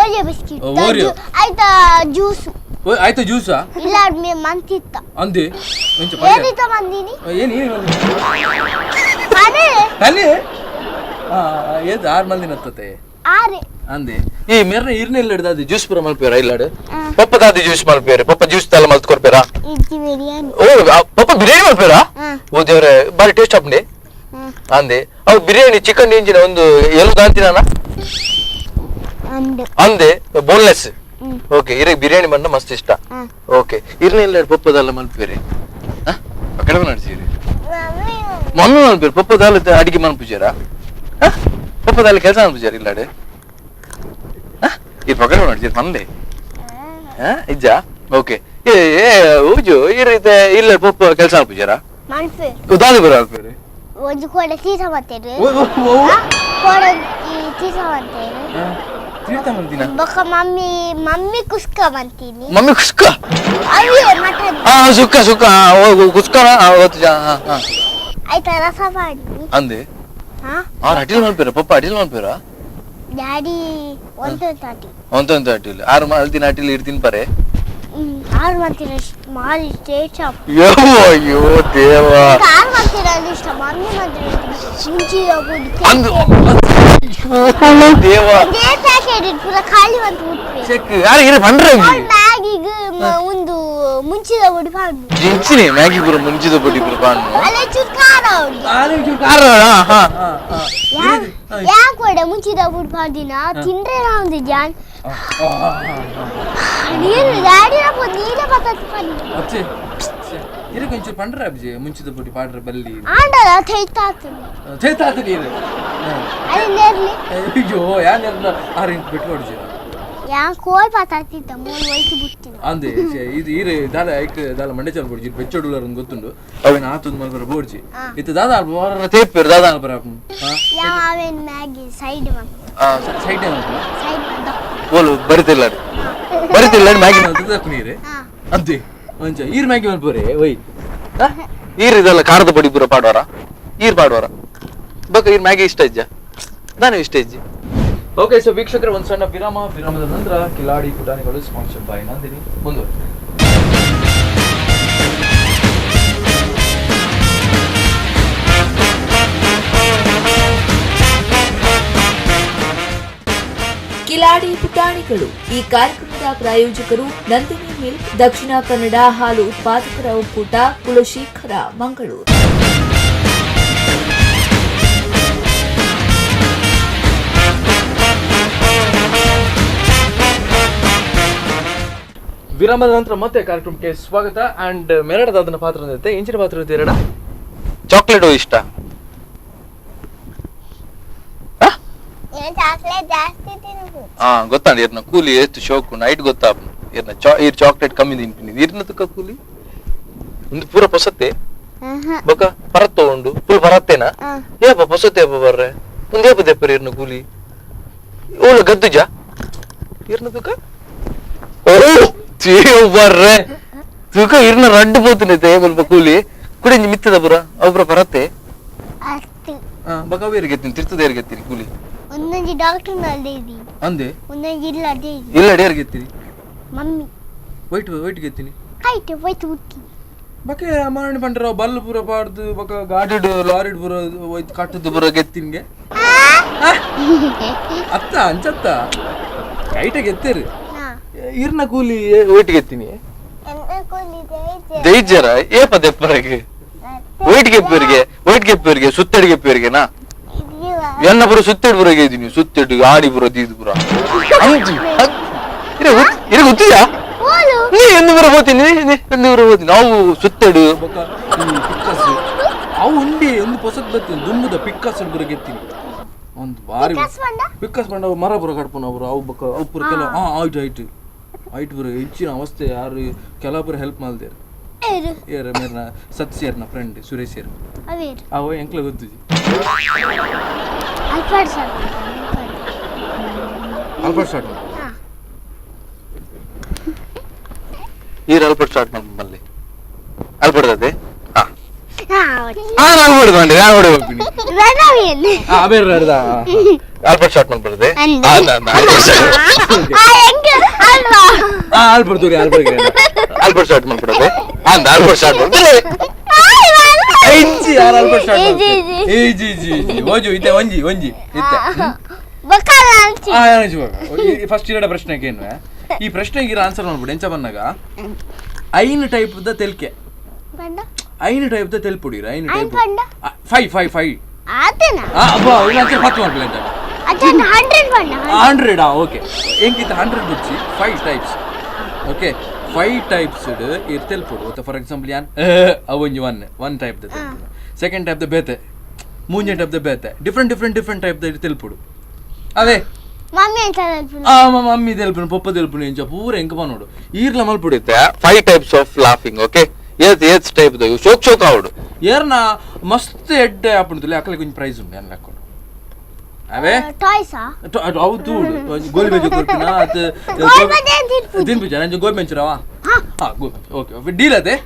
ಓರಿಯೋ ಬಿಸ್ಕಿಟ್ ಆಯ್ತಾ ಜ್ಯೂಸ್ ಆಯ್ತಾ ಜ್ಯೂಸಾ ಇಲ್ಲ ಮಂತಿತ್ತ ಅಂದೆ ಏನಿತ್ತ ಮಂದಿನಿ ಏನು ಅನೆ ಏದು 6 ಮಂದಿ ನತ್ತತೆ ಆರೆ ಅಂದೆ ಈ ಮೇರ್ನ ಇರ್ನೆಲ್ಲ ಹಿಡ್ದು ಜ್ಯೂಸ್ ಪೂರ ಮಲ್ಪೇರ ಇಲ್ಲಾಡು ಪಪ್ಪದಾದಿ ಜ್ಯೂಸ್ ಮಲ್ಪೇರೆ ಪಪ್ಪ ಜ್ಯೂಸ್ ತಲ್ಲ ಮಲ್ತ್ ಕೊಡ್ಪೇರಾ ಇಜ್ಜಿ ಬಿರಿಯಾನಿ ಓ ಪಪ್ಪ ಬಿರಿಯಾನಿ ಮಲ್ಪೇರಾ ಓ ದೇವ್ರೆ ಬಾರಿ ಟೇಸ್ಟ್ ಆಪ್ನೆ ಅಂದೆ ಅವು ಬಿರಿಯಾನಿ ಚಿಕನ್ ಇಂಜಿನ ಒಂದು ಎಲು ದಾಂತಿನ ಅಂದೆ ಬೋನ್ಲೆಸ್ ಓಕೆ ಇರಗ್ ಬಿರಿಯಾನಿ ಬಣ್ಣ ಮಸ್ತ್ ಇಷ್ಟ ಓಕೆ ಇರ್ನೆಲ್ಲ ಪಪ್ಪದಲ್ಲ ಮಲ್ಪೇರೆ ಕಡಿಮೆ ನಡ್ಸೀರಿ ಮಮ್ಮಿ ಮಲ್ಪೇರು ಪಪ್ಪದಾಲ ಅಡಿಗೆ ಮನ್ಪುಜಾರ ಪಪ್ಪದಾಲ ಕೆಲಸ ಮನ್ಪುಜಾರ ಇಲ್ಲಾಡೆ ಈ ಪಕಡ ನಡ್ಸೀರಿ ಮನ್ಲೆ ಇಜ್ಜ ಓಕೆ ಊಜು ಈ ರೀತಿ ಇಲ್ಲ ಪಪ್ಪ ಕೆಲಸ ಮನ್ಪುಜಾರ ಉದಾದಿ ಬರ ಮಲ್ಪೇರೆ ಒಂದು ಕೋಡೆ ತೀಸ ಮಾಡ್ತೇವೆ ಕೋಡೆ ತೀಸ ಮಾಡ್ತೇವೆ ತೀರ್ಥ ಮಂದಿನ ಬೊಕ್ಕ ಮಮ್ಮಿ ಕುಸ್ಕ ಮಾಡ್ತೀನಿ ಮಮ್ಮಿ ಕುಸ್ಕ ಅವೇ ಮಟನ್ ಸುಕ್ಕ ಕುಸ್ಕನ ಆಯ್ತಾ ರಸ ಮಾಡಿ ಅಂದೆ ಅಟಿಲ್ ಮಲ್ಪೇರ ಪಪ್ಪ ಅಟಿಲ್ ಮಲ್ಪೇರ ಡ್ಯಾಡಿ ಒಂದು ಅಟಿಲ್ 6 ಮಲ್ತಿನ ಅಟಿಲ್ ಇರ್ತೀನಿ ಪರೆ 6 ಮಂತಿನ ಮಾರಿ ಸ್ಟೇಟ್ ಶಾಪ್ ಅಯ್ಯೋ ದೇವ 6 ಮಂತಿನ ಇಷ್ಟ ಮಮ್ಮಿ ಮಂತ್ರಿ ಮುಂಚಿ ಅಂದು ದೇವ ದೇ ಪ್ಯಾಕೆಟ್ ಪೂರ ಖಾಲಿ ಅಂತ ಉಟ್ಪೆ ಚೆಕ್ ಯಾರು ಇರ ಬಂದ್ರೆ ಮ್ಯಾಗಿಗೆ ಒಂದು ಮುಂಚಿದ ಬುಡಿ ಪಾಡು ಜಿಂಚಿನಿ ಮ್ಯಾಗಿ ಪೂರ ಮುಂಚಿದ ಪುಡಿ ಪೂರ ಪಾಡ್ನು ಅಲೆ ಚೂರು ಖಾರ ಉಂಟು ಯಾಕೆ ಮುಂಚಿದ ಬುಡಿ ಪಾಡಿನ ತಿಂದ್ರೆ ನಾವು ಜಾನ್ ನೀನು ಡ್ಯಾಡಿ ನೀನೇ ಪತ್ತಾತಿ ಪಾಡಿ ಇರ ಕೊಂಚ ಪಂಡ್ರ ಅಬ್ಜಿ ಮುಂಚಿದ ಪುಡಿ ಪಾಡ್ರ ಬಲ್ಲಿ ಆಂಡಲ ಥೈತಾತ ನೀರು ಅಲೆ ನೇರ್ಲಿ ಅಯ್ಯೋ ಯಾನೆಲ್ಲ ಆರಿಂಟ್ ಬಿಟ್ಟು ಹೊಡ್ಜಿ ಯಾ ಕೋಯ್ ಪತ್ತಾತಿತ್ತ ಮೂಲ ವೈಕಿ ಬಿಟ್ಟಿ ಅಂದೆ ಇದು ಈರೆ ದಾದ ಐಕ್ ದಾಲ ಮಂಡೆಚಲ್ ಬೊಡ್ಜಿ ಬೆಚ್ಚಡುಲರ್ ಅಂತ ಗೊತ್ತುಂಡು ಅವನ ಆತುಂದು ಮಲ್ಪರ ಬೋಡ್ಜಿ ಇತ್ತು ದಾದ ಅಲ್ಬರ ತೇಪೇರ್ ದಾದ ಅಲ್ಬರ ಯಾ ಅವೆನ್ ಮ್ಯಾಗಿ ಸೈಡ್ ಮನ್ ಸೈಡ್ ಬೋಲು ಬರಿತಿಲ್ಲ ಮ್ಯಾಗಿ ತದಕು ನೀರೆ ಅಂತೆ ಅಂಚ ಈರ್ ಮ್ಯಾಗಿ ಮಲ್ಪರೆ ಒಯ್ ಈರ್ ಇದೆಲ್ಲ ಖಾರದ ಪುಡಿ ಪೂರ ಪಾಡುವಾರ ಈರ್ ಪಾಡುವಾರ ಬಕ ಈರ್ ಮ್ಯಾಗಿ ಇಷ್ಟ ಇಜ್ಜ ನಾನು ಇಷ್ಟ ಇಜ್ಜಿ. ಓಕೆ ಸೊ ವೀಕ್ಷಕರ ಒಂದು ಸಣ್ಣ ವಿರಾಮದ ನಂತರ ಕಿಲಾಡಿ ಪುಟಾಣಿಗಳು ಸ್ಪಾನ್ಸರ್ಡ್ ಬೈ ನಂದಿನಿ ಮುಂದುವರೆ. ಕಿಲಾಡಿ ಪುಟಾಣಿಗಳು ಈ ಕಾರ್ಯಕ್ರಮದ ಪ್ರಾಯೋಜಕರು ನಂದಿನಿ ಮಿಲ್ಕ್, ದಕ್ಷಿಣ ಕನ್ನಡ ಹಾಲು ಉತ್ಪಾದಕರ ಒಕ್ಕೂಟ, ಕುಲಶೇಖರ, ಮಂಗಳೂರು. ವಿರಾಮದ ನಂತರ ಮತ್ತೆ ಕಾರ್ಯಕ್ರಮಕ್ಕೆ ಸ್ವಾಗತ. ಅಂಡ್ ಮೆರಡದ ಅದನ್ನ ಪಾತ್ರ ಇರುತ್ತೆ, ಇಂಚಿನ ಪಾತ್ರ ಇರುತ್ತೆ ಎರಡ ಚಾಕ್ಲೇಟ್ ಇಷ್ಟ ಗೊತ್ತಾಂಡಿ ಇರ್ನ ಕೂಲಿ ಎಷ್ಟು ಶೋಕು ನೈಟ್ ಗೊತ್ತಾಪ್ನು ಇರ್ನ ಈರ್ ಚಾಕ್ಲೇಟ್ ಕಮ್ಮಿ ತಿನ್ಪಿನಿ ಇರ್ನ ತುಕ್ಕ ಕೂಲಿ ಒಂದು ಪೂರ ಪೊಸತ್ತೆ ಬೊಕ ಪರತ್ ತಗೊಂಡು ಫುಲ್ ಪರತ್ತೇನಾ ಏಪ ಪೊಸತ್ತೆ ಏಪ ಬರ್ರೆ ಒಂದು ಏಪ ದೆಪ್ಪರಿ ಇರ್ನ ಕೂಲಿ ಓಳು ಗದ್ದುಜ ಇರ್ನ ತುಕ್ಕ ಬರ್ರೆ ತುಕ ಇರ್ನ ರಡ್ಡು ಪೋತಿನೈತೆ ಸ್ವಲ್ಪ ಕೂಲಿ ಕುಡಿ ಮಿತ್ತದ ಪುರ ಅವ್ರ ಪರತ್ತೆ ಬಕ ಬೇರೆಗೆತ್ತೀನಿ ತಿರ್ತದೇರ್ಗೆತ್ತೀನಿ ಕೂಲಿ ಒಂದೊಂದು ಡಾಕ್ಟರ್ ನಲ್ದೇದಿ ಅಂದೆ ಒಂದೊಂದು ಇಲ್ಲ ದೇದಿ ಇಲ್ಲ ಡೇರ್ಗೆತ್ತೀನಿ ಮಮ್ಮಿ ವೈಟ್ ಗೆತ್ತೀನಿ ಕೈಟ್ ಹೋಯ್ತು ಹುಟ್ಟಿ ಬಕೆ ಮಾರಣಿ ಪಂಡ್ರ ಬಲ್ಲು ಪೂರ ಪಾಡ್ದು ಬಕ ಗಾಡಿಡ್ ಲಾರಿಡ್ ಪೂರ ಹೋಯ್ತು ಕಟ್ಟದ್ದು ಪೂರ ಗೆತ್ತಿನ್ಗೆ ಅತ್ತ ಅಂಚತ್ತ ಕೈಟ ಗೆತ್ತೇರಿ ಇರ್ನ ಕೂಲಿ ವೈಟ್ ಗೆತ್ತೀನಿ ದೈಜರ ಏಪ ದೆಪ್ಪರಿಗೆ ವೈಟ್ ಗೆಪ್ಪರಿಗೆ ಸುತ್ತಡಿ ಗೆಪ್ಪರಿಗೆ ಎನ್ನ ಪುರ ಸುತ್ತಡಿ ಪುರ ಗೆದ್ದೀನಿ ಸುತ್ತಡಿ ಆಡಿ ಪುರ ದೀದು ಪುರ ಇರ ಗೊತ್ತಿಯಾ ನೀ ಎಂದು ಪುರ ಹೋಗ್ತೀನಿ ನಾವು ಸುತ್ತಡು ಅವು ಉಂಡಿ ಒಂದು ಪೊಸತ್ ಬರ್ತೀನಿ ದುಮ್ಮದ ಪಿಕ್ಕಸ್ ಪುರ ಗೆತ್ತೀನಿ ಒಂದು ಬಾರಿ ಪಿಕ್ಕಸ್ ಬಂಡ ಮರ ಪುರ ಕಟ್ಪನ ಅವರು ಅವು ಬಕ್ಕ ಅವು ಪುರ ಕೆಲ ಆಯ್ತು ಪುರ ಹೆಚ್ಚಿನ ಅವಸ್ಥೆ ಯಾರು ಕೆಲ ಪುರ ಹೆಲ್ಪ್ ಮಾಡ್ದೇರು ಏರ ಮೇರ್ನ ಸತ್ಸಿಯರ್ನ ಫ್ರೆಂಡ್ ಸುರೇಶ್ ಏರ್ ಅವ ಎಂಕ್ಲ ಗೊತ್ತಿಜಿ ಅಲ್ಪಟ್ ಸ್ಟಾರ್ಟ್ ಈರ್ ಅಲ್ಪಟ್ ಸ್ಟಾರ್ಟ್ ಮಾಡಿ ಅಲ್ಪಡ್ತದೆ ಅಲ್ಪಟ್ ಸ್ಟಾರ್ಟ್ ಮಾಡ್ಬಿಡದೆ ಅಲ್ಪಟ್ ಸ್ಟಾರ್ಟ್ ಮಾಡ್ಬಿಡದೆ ಅಲ್ಪಟ್ ಸ್ಟಾರ್ಟ್ ಮಾಡ್ಬಿಡದೆ ಫಸ್ಟ್ ಇರೋ ಪ್ರಶ್ನೆಗೆ ಏನು ಈ ಪ್ರಶ್ನೆಗೆ ಆನ್ಸರ್ ಮಾಡ್ಬಿಡು ಎಂಚ ಬಂದಾಗ ಐನು ಟೈಪ್ ದ ತೆಲ್ಕೆ ಐನು ಟೈಪ್ ದ ತೆಲ್ಪುಡಿರ ಐನು ಟೈಪ್ ಫೈ ಓಕೆ ಎಂಕಿತ 100 ಬಿಡ್ಸಿ 5 ಟೈಪ್ಸ್ ಓಕೆ 5 ಟೈಪ್ಸ್ ಇರ್ ತೆಲ್ಪುಡು ಫಾರ್ ಎಕ್ಸಾಂಪಲ್ ಯಾನ್ ಅವೊಂಜಿ ಒನ್ ಟೈಪ್ ದ ತೆಲ್ಪುಡು ಸೆಕೆಂಡ್ ಟೈಪ್ ದ ಬೇತೆ ಮೂಂಜೆ ಟೈಪ್ ದ ಬೇತೆ ಡಿಫ್ರೆಂಟ್ ಟೈಪ್ ದ ತೆಲ್ಪುಡು ಅವೇ ಮಮ್ಮಿ ತೆಲ್ಪುನು ಪಪ್ಪ ತೆಲ್ಪುನು ಎಂಚ ಪೂರ ಎಂಕ ನೋಡು ಈರ್ಲ ಮಲ್ಪುಡಿತ್ತೆ 5 ಟೈಪ್ಸ್ ಆಫ್ ಲಾಫಿಂಗ್ ಓಕೆ ಏತ್ ಟೈಪ್ ದ ಶೋಕ್ ಆವಡು ಏರ್ನ ಮಸ್ತ್ ಎಡ್ಡೆ ಆಪುಂತಲೆ ಅಕಲೆ ಕೊಂಚ ಪ್ರೈಸ್ ಉಂಟು ಅನ್ನ ಹಾಕೊಂಡು ಅವೇ ಅವು ತೂಡು ಗೋಲಿ ಬೆಂಚು ಕೊಟ್ಟಿನ ತಿನ್ಪಿಚ ನಂಜ ಗೋಲಿ ಬೆಂಚರವ ಓಕೆ ಡೀಲ್ ಅದೇ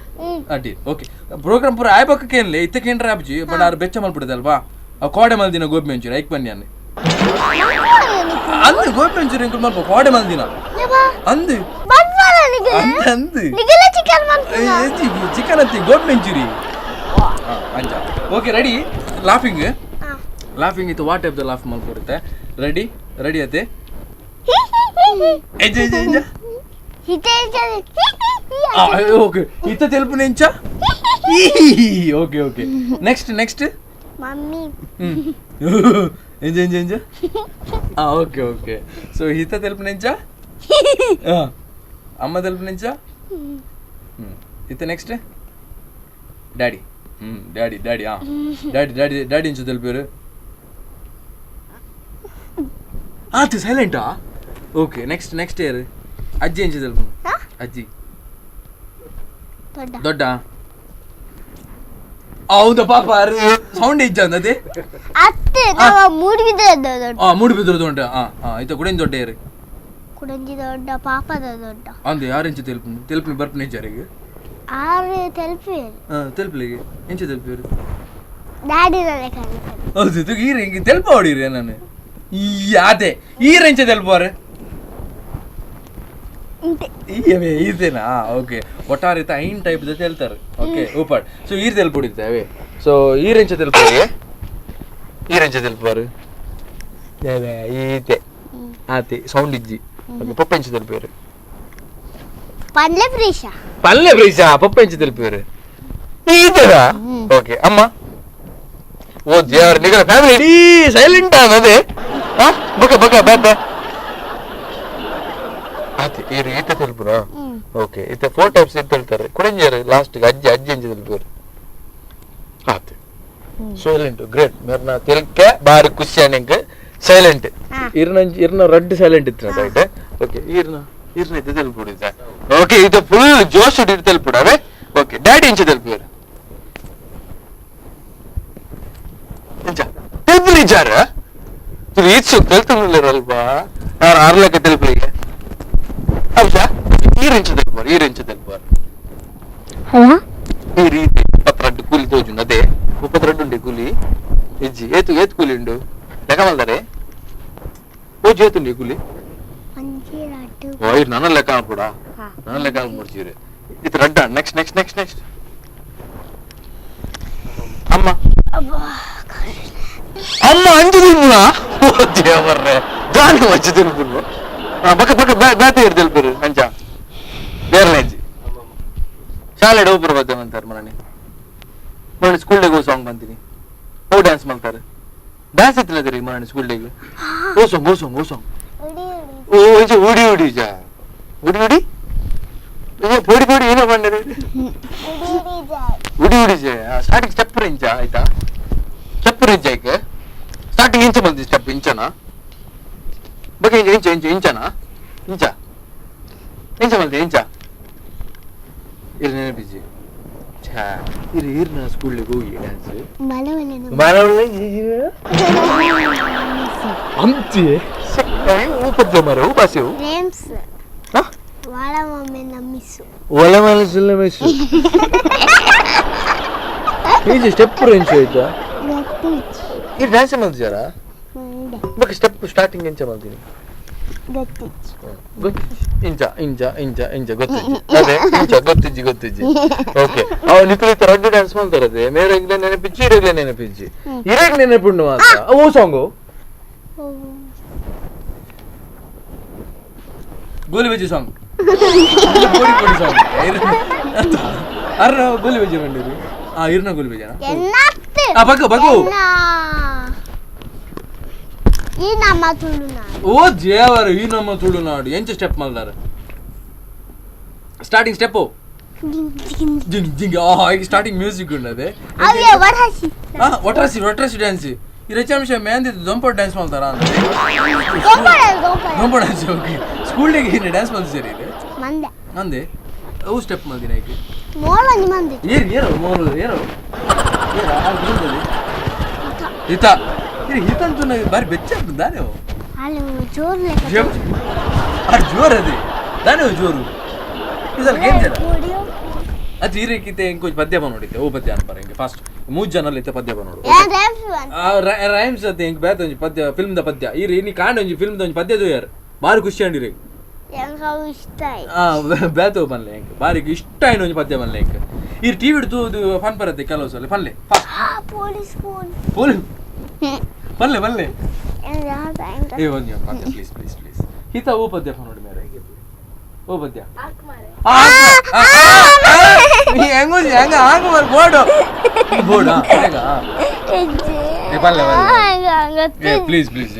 ಡೀಲ್ ಓಕೆ ಪ್ರೋಗ್ರಾಮ್ ಪೂರ ಆಯ್ಬಕ್ಕೆ ಏನ್ಲೆ ಇತ್ತಕೇನ್ರ ಆಪ್ಜಿ ಬಟ್ ಅವ್ರು ಬೆಚ್ಚ ಮಲ್ಪುಡದಲ್ವಾ ಅವು ಕೋಡೆ ಮಲ್ದಿನ ಗೋಬಿ ಬೆಂಚೂರು ಐಕ್ ಬನ್ನಿ ಅನ್ನಿ ಅಂದು ಗೋಬಿ ಬೆಂಚೂರು ಇಂಕ್ಲು ಮಲ್ಪ ಕೋಡೆ ಮಲ್ದಿನ ಅಂದು ಚಿಕನ್ ಅಂತಿ ಗೋಬಿ ಮಂಚೂರಿ ಅಂಜ ಓಕೆ ರೆಡಿ ಲಾಫಿಂಗ್ ಇತ್ತು ವಾಟ್ ಟೈಪ್ ದ ಲಾಫ್ ಮಾಡ್ಕೊಡುತ್ತೆ ರೆಡಿ ಅತ್ತೆ ಹಿತೆ ಓಕೆ ಹಿತ తెలుపు నుంచా ಓಕೆ ಓಕೆ ನೆಕ್ಸ್ಟ್ ಮಮ್ಮಿ ಎಂಜ ఓకే ఓకే సో హిత తెలుపు నుంచా అమ్మ తెలుపు నుంచా హిత నెక్స్ట్ డాడీ డాడీ నుంచి తెలిపారు అది సైలెంటా ఓకే నెక్స్ట్ ఇయర్ అజ్జి నుంచి తెలుపు అజ్జి ದೊಡ್ಡ ಹೌದಾ ಪಾಪ ಸೌಂಡ್ ಇಜ್ಜಂದ ಅದೇ ಅತ್ತೆ ನಾವು ಮೂಡಿಬಿದ್ರೆ ದೊಡ್ಡ ಮೂಡಿಬಿದ್ರು ದೊಡ್ಡ ಆಯ್ತಾ ಕುಡಿಂದ ದೊಡ್ಡ ಯಾರು ಕುಡಂಜಿ ದೊಡ್ಡ ಪಾಪದ ದೊಡ್ಡ ಅಂದೆ ಯಾರಿಂಚ తెలుపుని ಬರ್ಪನೆ ಜಾರಿಗೆ ಆರು తెలుపుಲಿಗೆ ಎಂಚ తెలుపారు ಡ್ಯಾಡಿ ನಲೆ ಕಾಣುತ್ತೆ ಹೌದು ಈ ರಿಂಗ್ తెలుపు ಹೊಡಿರಿ ನಾನು ಅದೇ ಈ ರೆಂಚ తెలుಪಾರೆ ಇದೇನಾ ಓಕೆ ಒಟ್ಟಾರೆ ಐನ್ ಟೈಪ್ ಹೇಳ್ತಾರೆ ಓಕೆ ಊಪಾಡ್ ಸೊ ಈರ್ తెలుపుడిದ್ದೇವೆ ಸೊ ಈ ರೆಂಚ తెలుಪಾರೆ ಈ ರೆಂಚ తెలుಪಾರು ಈತೆ ಆತೆ ಸೌಂಡ್ ಇಜ್ಜಿ ಓಕೆ ಪಪ್ಪೆಂಚ తెలుపారు ಪಲ್ಲೆ ಫ್ರೀಶಾ ಪಪ್ಪೆಂಚ తెలుపారు ಈತೆನಾ ಓಕೆ ಅಮ್ಮ ಓ ದೇವರ ನಿಗರ ಫ್ಯಾಮಿಲಿ ಇಡೀ ಸೈಲೆಂಟ್ ಅನ್ನೋದೇ ಬಕ ಬಾ ಆಯ್ತು ಈತ తెలుపురా ಓಕೆ ಇತ 4 ಟೈಪ್ಸ್ ಅಂತ ಹೇಳ್ತಾರೆ ಕುಡಂಜರು ಲಾಸ್ಟ್ ಅಜ್ಜಿ ಅಂಜ తెలుపారు ಆಯ್ತು ಸೈಲೆಂಟ್ ಗ್ರೇಟ್ ಮೇರ್ನ ತಿಲ್ಕೆ ಬಾರಿ ಖುಷಿ ಅನಿಂಕ ಸೈಲೆಂಟ್ ಇರ್ನ ರೆಡ್ ಸೈಲೆಂಟ್ ಇತ್ತು ರೈಟ್ ಓಕೆ ಇರ್ನ ಇದು తెలుపుడిದ ಓಕೆ ಇದು ಫುಲ್ ಜೋಶ್ ಇಟ್ಟು తెలుపుಡಾವೆ ಓಕೆ ಡ್ಯಾಡಿ ಇಂಚ తెలుపారు ಇಂಚ తెలుపుಲಿ ಜಾರ ಇದು ಈಚು తెలుతున్నలేರಲ್ವಾ ಯಾರು ಆರ್ಲಕ್ಕೆ తెలుపుಲಿಗೆ ಹೌದಾ ಈ ರೆಂಚ తెలుపారు ಈ ರೀತಿ 22 ಕೂಲಿ ತೋಜುಂಡು ಅದೇ 32 ಉಂಡೆ ಕೂಲಿ ಇಜ್ಜಿ ಏತು ಕೂಲಿ ಉಂಡು ಲೆಕ್ಕ ಮಾಡ್ತಾರೆ ಓಜಿ ಏತುಂಡೆ ಕೂಲಿ ಓ ಇದು ನನ್ನ ಲೆಕ್ಕ ಕೂಡ ನನ್ನ ಲೆಕ್ಕ ಮಾಡ್ತೀರಿ ಇದು ರಡ್ಡ ನೆಕ್ಸ್ಟ್ ಅಮ್ಮ ಅಂಜು ತಿನ್ನುವ ಓ ದೇವರ್ರೆ ದಾನಿ ವಚ್ಚು ತಿನ್ನುವ ಬಕ ಬ್ಯಾತಿ ಇರ್ తెలుపారు ಅಂಚ ಬೇರೆನೇಜಿ ಶಾಲೆ ಡೋಪರ್ ಬರ್ತೇವೆ ಅಂತಾರೆ ಮನೆ ಸ್ಕೂಲ್ ಡೇಗೆ ಸಾಂಗ್ ಬಂತೀನಿ ಓ ಡ್ಯಾನ್ಸ್ ಮಾಡ್ತಾರೆ ಡ್ಯಾನ್ಸ್ ಎತ್ತಿಲ್ಲದಿರಿ ಮನೆ ಸ್ಕೂಲ್ ಡೇಗೆ ಓ ಸಾಂಗ್ ಓ ಇಂಚ ಉಡಿ ಜಾ ಉಡಿ ಪೊಡಿ ಏನೋ ಬಂದಿರಿ ಉಡಿ ಜಾ ಸ್ಟಾರ್ಟಿಂಗ್ ಸ್ಟೆಪ್ ಇಂಚ ಆಯ್ತಾ ಸ್ಟೆಪ್ ರೇಂಜ್ ಆಯ್ಕೆ ಸ್ಟಾರ್ಟಿಂಗ್ ಇಂಚ ಬಂದಿ ಸ್ಟೆಪ್ ಇಂಚನಾ ಬಗ್ಗೆ ಇಂಚನಾ ಇಂಚ ಬಂದೆ ಇಂಚ ಇಲ್ಲಿ ನೆನಪಿಜ್ಜಿ ಇರ್ನ ಸ್ಕೂಲ್ಗೆ ಹೋಗಿ ಡ್ಯಾನ್ಸ್ ಅಂತೆ ಊಪದ್ಯ ಮರ ಊಪಾಸೆವು ಒಳ ಮನಸ್ಸು ಮಿಸ್ಸು ಈಜಿ ಸ್ಟೆಪ್ ರೇಂಜ್ ಆಯ್ತಾ ಈ ಡ್ಯಾನ್ಸ್ ಮಾಡ್ತೀಯಾರ ಬಗ್ಗೆ ಸ್ಟೆಪ್ ಸ್ಟಾರ್ಟಿಂಗ್ ಇಂಚ ಮಾಡ್ತೀನಿ ಇಂಚ ಗೊತ್ತಿಜ್ಜಿ ಅದೇ ಇಂಚ ಗೊತ್ತಿಜ್ಜಿ ಓಕೆ ಅವ್ ನಿಖಿಲಿತ ರಡ್ಡು ಡ್ಯಾನ್ಸ್ ಮಾಡ್ತಾರದೆ ಮೇರೆಗ್ಲೆ ನೆನಪಿಜ್ಜಿ ಇರೆಗ್ಲೆ ನೆನಪಿಜ್ಜಿ ಇರೆಗ್ ನೆನಪುಂಡು ಮಾತ್ರ ಓ ಸಾಂಗು ಗೋಲಿ ಬಜ್ಜಿ ಸಾಂಗ್ ಪೊಡಿ ಸಾಂಗ್ ಅರ್ನ ಗೋಲಿ ಬಜ್ಜಿ ಬಂದಿರಿ ಇರ್ನ ಗೋಲಿ ಬಜ್ಜಿ ಬಗ್ಗು ಓ ದೇವರು ಈ ನಮ್ಮ ತುಳುನಾಡು ಎಂಚ ಸ್ಟೆಪ್ ಮಾಡ್ದಾರ ಸ್ಟಾರ್ಟಿಂಗ್ ಸ್ಟೆಪ್ ಜಿಂಗ್ ಈಗ ಸ್ಟಾರ್ಟಿಂಗ್ ಮ್ಯೂಸಿಕ್ ಉಂಡದೆ ಒಟ್ರಾಸಿ ಡ್ಯಾನ್ಸ್ ಈ ರಚಾಂಶ ಮೇಂದಿ ದೊಂಪ ಡ್ಯಾನ್ಸ್ ಮಾಡ್ತಾರ ದೊಂಪ ಡ್ಯಾನ್ಸ್ ಓಕೆ ಸ್ಕೂಲ್ ಡೇಗೆ ಏನು ಡ್ಯಾನ್ಸ್ ಮಾಡ್ತೀರಿ ಇದೆ ಅಂದೆ ಅವು ಸ್ಟೆಪ್ ಮಾಡ್ತೀನಿ ಈಗ ಏನು ಹಿತಂತೂ ಬಾರಿ ಬೆಚ್ಚ ದಾನೆ ಜೋರ್ ಅದೇ ದಾನೆ ಜೋರು ಅದು ಹೀರೇಕಿತೆ ಇಂಕೊಂಚ ಪದ್ಯ ನೋಡಿದ್ದೆ ಓ ಪದ್ಯ ಅನ್ಪಾರ ಹಿಂಗೆ ಫಾಸ್ಟ್ 3 ಜನಲ್ಲಿ ಇತ್ತೆ ಪದ್ಯ ನೋಡು ರೈಮ್ಸ್ ಅತ್ತೆ ಹಿಂಗೆ ಬೇತ ಒಂಜಿ ಪದ್ಯ ಫಿಲ್ಮ್ದ ಪದ್ಯ ನೀ ಕಾಂಡ ಒಂಜಿ ಫಿಲ್ಮ್ದ ಒಂಜಿ ಪದ್ಯದು ಯಾರು ಬಾರಿ ಖುಷಿ ಅಂಡಿರಿ ಬೇತವು ಬನ್ಲೆ ಹೆಂಗೆ ಬಾರಿ ಇಷ್ಟ ಆಯ್ನು ಒಂಜಿ ಪದ್ಯ ಬನ್ಲೆ ಹೆಂಗೆ ಈ ಟಿವಿ ಹಿಡ್ದು ಫನ್ ಬರುತ್ತೆ ಕೆಲವು ಸಲ ಫನ್ಲೆ ಪೊಲೀಸ್ ಬಲ್ಲೆ ಪ್ಲೀಸ್ ಹಿತ ಓ ಪದ್ಯ ನೋಡಿ ಮೇರೆ ಓ ಬದ್ಯ ಹೆಂಗ ಹಂಗ ಮಾಡಿ board board please please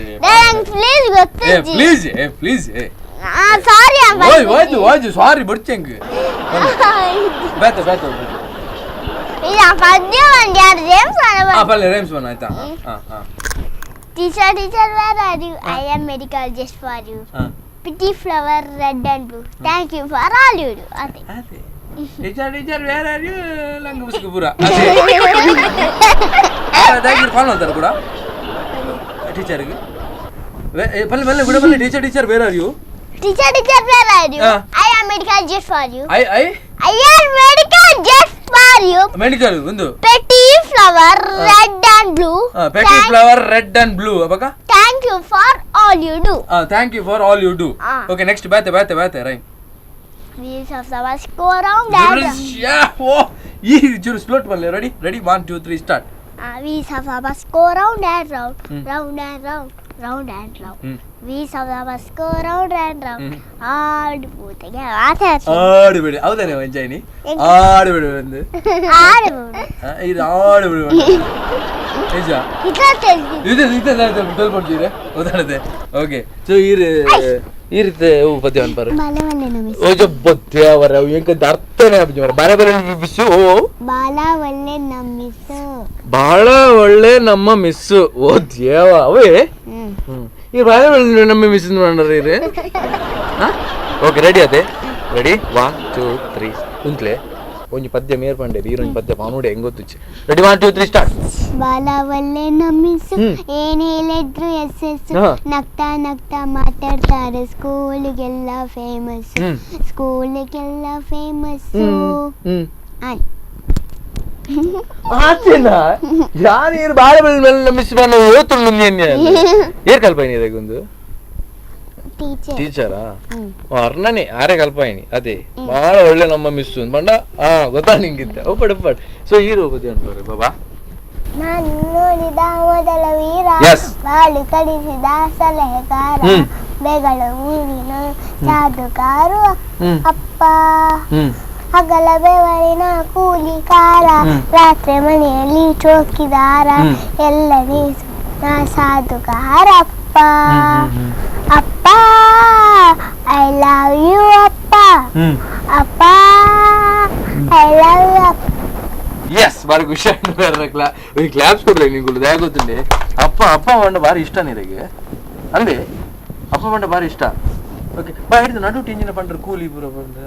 please please sorry ವಾಯ್ದು ಸಾರಿ ಬಡ್ಚಂಗ್ ಬೇತ ಬೇತ ರೇಮ್ಸ್ ಬನ್ನ ಆಯ್ತಾ Teacher, where are you? I am medical just for you. Pretty flower, red and blue. Thank you for all you do. Ate. Teacher, where are you? Lang buska pura. Ate. Thank you follow tar kuda. Teacher ge. Palle kuda teacher where are you? Teacher, where are you? I am medical just for you. I am medical just for you. Medical undu. Pretty flower, red and blue. Petty flower, red and blue. Abaka? Thank you for all you do. Thank you for all you do. Okay, next bate right. Wheels of the bus go round and round. Yeah, oh. Juru float palle. Ready? 1, 2, 3 start. Wheels of the bus go round and round, round and round, round and round. Wheels of the bus go round and round. ಆಡುವುದಕ್ಕೆ ಆಡುಬಿಡಿ ಹೌದಾನೆ ಮಂಜಾಯಿನಿ ಆಡುಬಿಡು ಒಂದು ಇದು ಆಡುಬಿಡು ನಿಜ ಇದು ತಲ್ಪಡ್ತೀರಿ ಓದಾಡದೆ ಓಕೆ ಸೊ ಈ ರೀತಿ ಪದ್ಯ ಅನ್ಪಾರು ಓ ಜಬ್ಬತ್ತೆ ಅವರ ಎಂಕಂತ ಅರ್ಥನೇ ಅಭಿಜ ಬಾರ ಬಾರ ಮಿಸ್ಸು ಬಾಳ ಒಳ್ಳೆ ನಮ್ಮ ಮಿಸ್ಸು ಬಹಳ ಒಳ್ಳೆ ನಮ್ಮ ಮಿಸ್ಸು ಓ ದೇವ ಅವೇ ಈ ಬಾಳ ಒಳ್ಳೆ ನಮ್ಮ ಮಿಸ್ ಮಾಡ್ರಿ ಓಕೆ ರೆಡಿ ಅದೇ ರೆಡಿ 1 2 3 ಉಂಟ್ಲೆ ಒಂಜಿ ಪದ್ಯ ಮೇರ್ಪಂಡೆ ಈರೊಂಜಿ ಪದ್ಯ ಪಾನುಡೆ ಹೆಂಗ್ ಗೊತ್ತುಚ್ಚಿ ರೆಡಿ 1 2 3 ಸ್ಟಾರ್ಟ್ ಬಾಲ ಒಳ್ಳೆ ನಮ್ಮಿಸು ಏನ್ ಹೇಳಿದ್ರು ಎಸ್ ನಗ್ತಾ ನಗ್ತಾ ಮಾತಾಡ್ತಾರೆ ಸ್ಕೂಲಿಗೆಲ್ಲ ಫೇಮಸ್ ಆಚೆನಾ ಯಾರು ಇರು ಬಾಳ ಮೇಲೆ ನಮ್ಮಿಸಿ ನಾನು ಓದ್ತುಳ್ಳು ಏರ್ ಕಲ್ಪನೆ ಇದಕ್ಕೊಂದು ಟೀಚರಾ ಅರ್ಣನೆ ಆರೇ ಕಲ್ಪಾಯಿನಿ ಅದೇ ಬಹಳ ಒಳ್ಳೆ ನಮ್ಮ ಮಿಸ್ಸು ಬಂಡ ಗೊತ್ತಾ ನಿಂಗಿದ್ದೆ ಒಪ್ಪಡ್ ಸೊ ಹೀರೋ ಬದಿ ಅನ್ಕೋರಿ ಬಾಬಾ ನಾನು ನೋಡಿದ ಮೊದಲ ವೀರ ಬಾಳು ಕಡಿಸಿದ ಸಲಹೆಗಾರ ಬೇಗಳ ಊರಿನ ಸಾಧುಕಾರು ಅಪ್ಪ ಹಗಲ ಬೆವರಿನ ಕೂಲಿಕಾರ ರಾತ್ರಿ ಮನೆಯಲ್ಲಿ ಚೌಕಿದಾರ ಎಲ್ಲನೇ ಸಾಧುಕಾರ ಅಪ್ಪ ಅಪ್ಪ ಐ ಲವ್ ಯು ಅಪ್ಪ ಅಪ್ಪ ಐ ಲವ್ ಯು ಅಪ್ಪ ಎಸ್ ಬಾರಿ ಖುಷಿ ಆಯ್ತು ಕ್ಲಾಪ್ಸ್ ಕೊಡ್ರಿ ನಿಂಗೆ ದಯ ಗೊತ್ತುಂಡೆ ಅಪ್ಪ ಬಂಡ ಬಾರಿ ಇಷ್ಟ ನೀರಿಗೆ ಅಂದೆ ಅಪ್ಪ ಬಂಡ ಬಾರಿ ಇಷ್ಟ ಓಕೆ ಬಾ ಹಿಡಿದು ನಡು ಟೀಂಜಿನ ಪಂಡ್ರೆ ಕೂಲಿ ಪೂರ ಬಂದ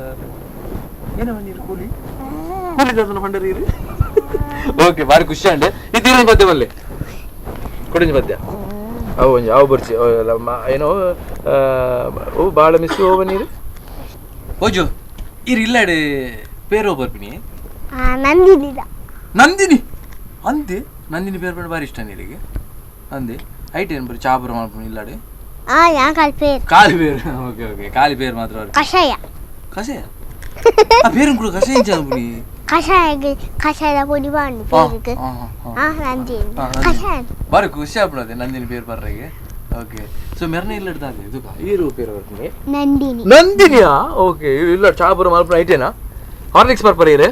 ಏನ ಬಂದಿರು ಕೂಲಿ ಪಂಡರಿ ಓಕೆ ಬಾರಿ ಖುಷಿ ಅಂಡೆ ಇದ್ದೀರ ಪದ್ಯ ಬಲ್ಲೆ ಕೊಡಿಂಜಿ ಪದ್ಯ ಅವು ಒಂಜಿ ಅವು ಬರ್ಚಿ ಏನೋ ಓ ಭಾಳ ಮಿಸ್ಸು ಹೋಗ ನೀರು ಓಜು ಇರು ಇಲ್ಲಾಡೆ ಪೇರು ಬರ್ಪಿನಿ ನಂದಿನಿ ಅಂದೆ ನಂದಿನಿ ಪೇರು ಪಂಡ ಬಾರಿ ಇಷ್ಟ ನೀರಿಗೆ ಅಂದೆ ಐಟ್ ಏನು ಬರೀ ಚಾಪುರ ಮಾಡ್ಕೊಂಡು ಇಲ್ಲಾಡೆ ಕಾಲಿ ಪೇರು ಓಕೆ ಕಾಲಿ ಪೇರು ಮಾತ್ರ ಕಷಾಯ ಆ ಪೇರು ಕೂಡ ಕಷಾಯ ಚಾಪುನಿ ಕಷಾಯದ ಪುಡಿ ಮಾಡಿ ಪೇರಿಗೆ ಬಾರಿ ಖುಷಿ ಆಗ್ಬಿಡದೆ ನಂದಿನಿ ಪೇರು ಬರ್ರಿಗೆ ಓಕೆ ಸೊ ಮೆರನೆ ಇಲ್ಲ ಹಿಡ್ದಾಗೆ ಇದು ಈರು ಪೇರು ಬರ್ತೀನಿ ನಂದಿನಿಯಾ ಓಕೆ ಇಲ್ಲ ಚಾಪುರ ಮಾಡ್ಕೊಂಡು ಐಟೇನಾ ಹಾರ್ಲಿಕ್ಸ್ ಬರ್ಪರ ಇರೆ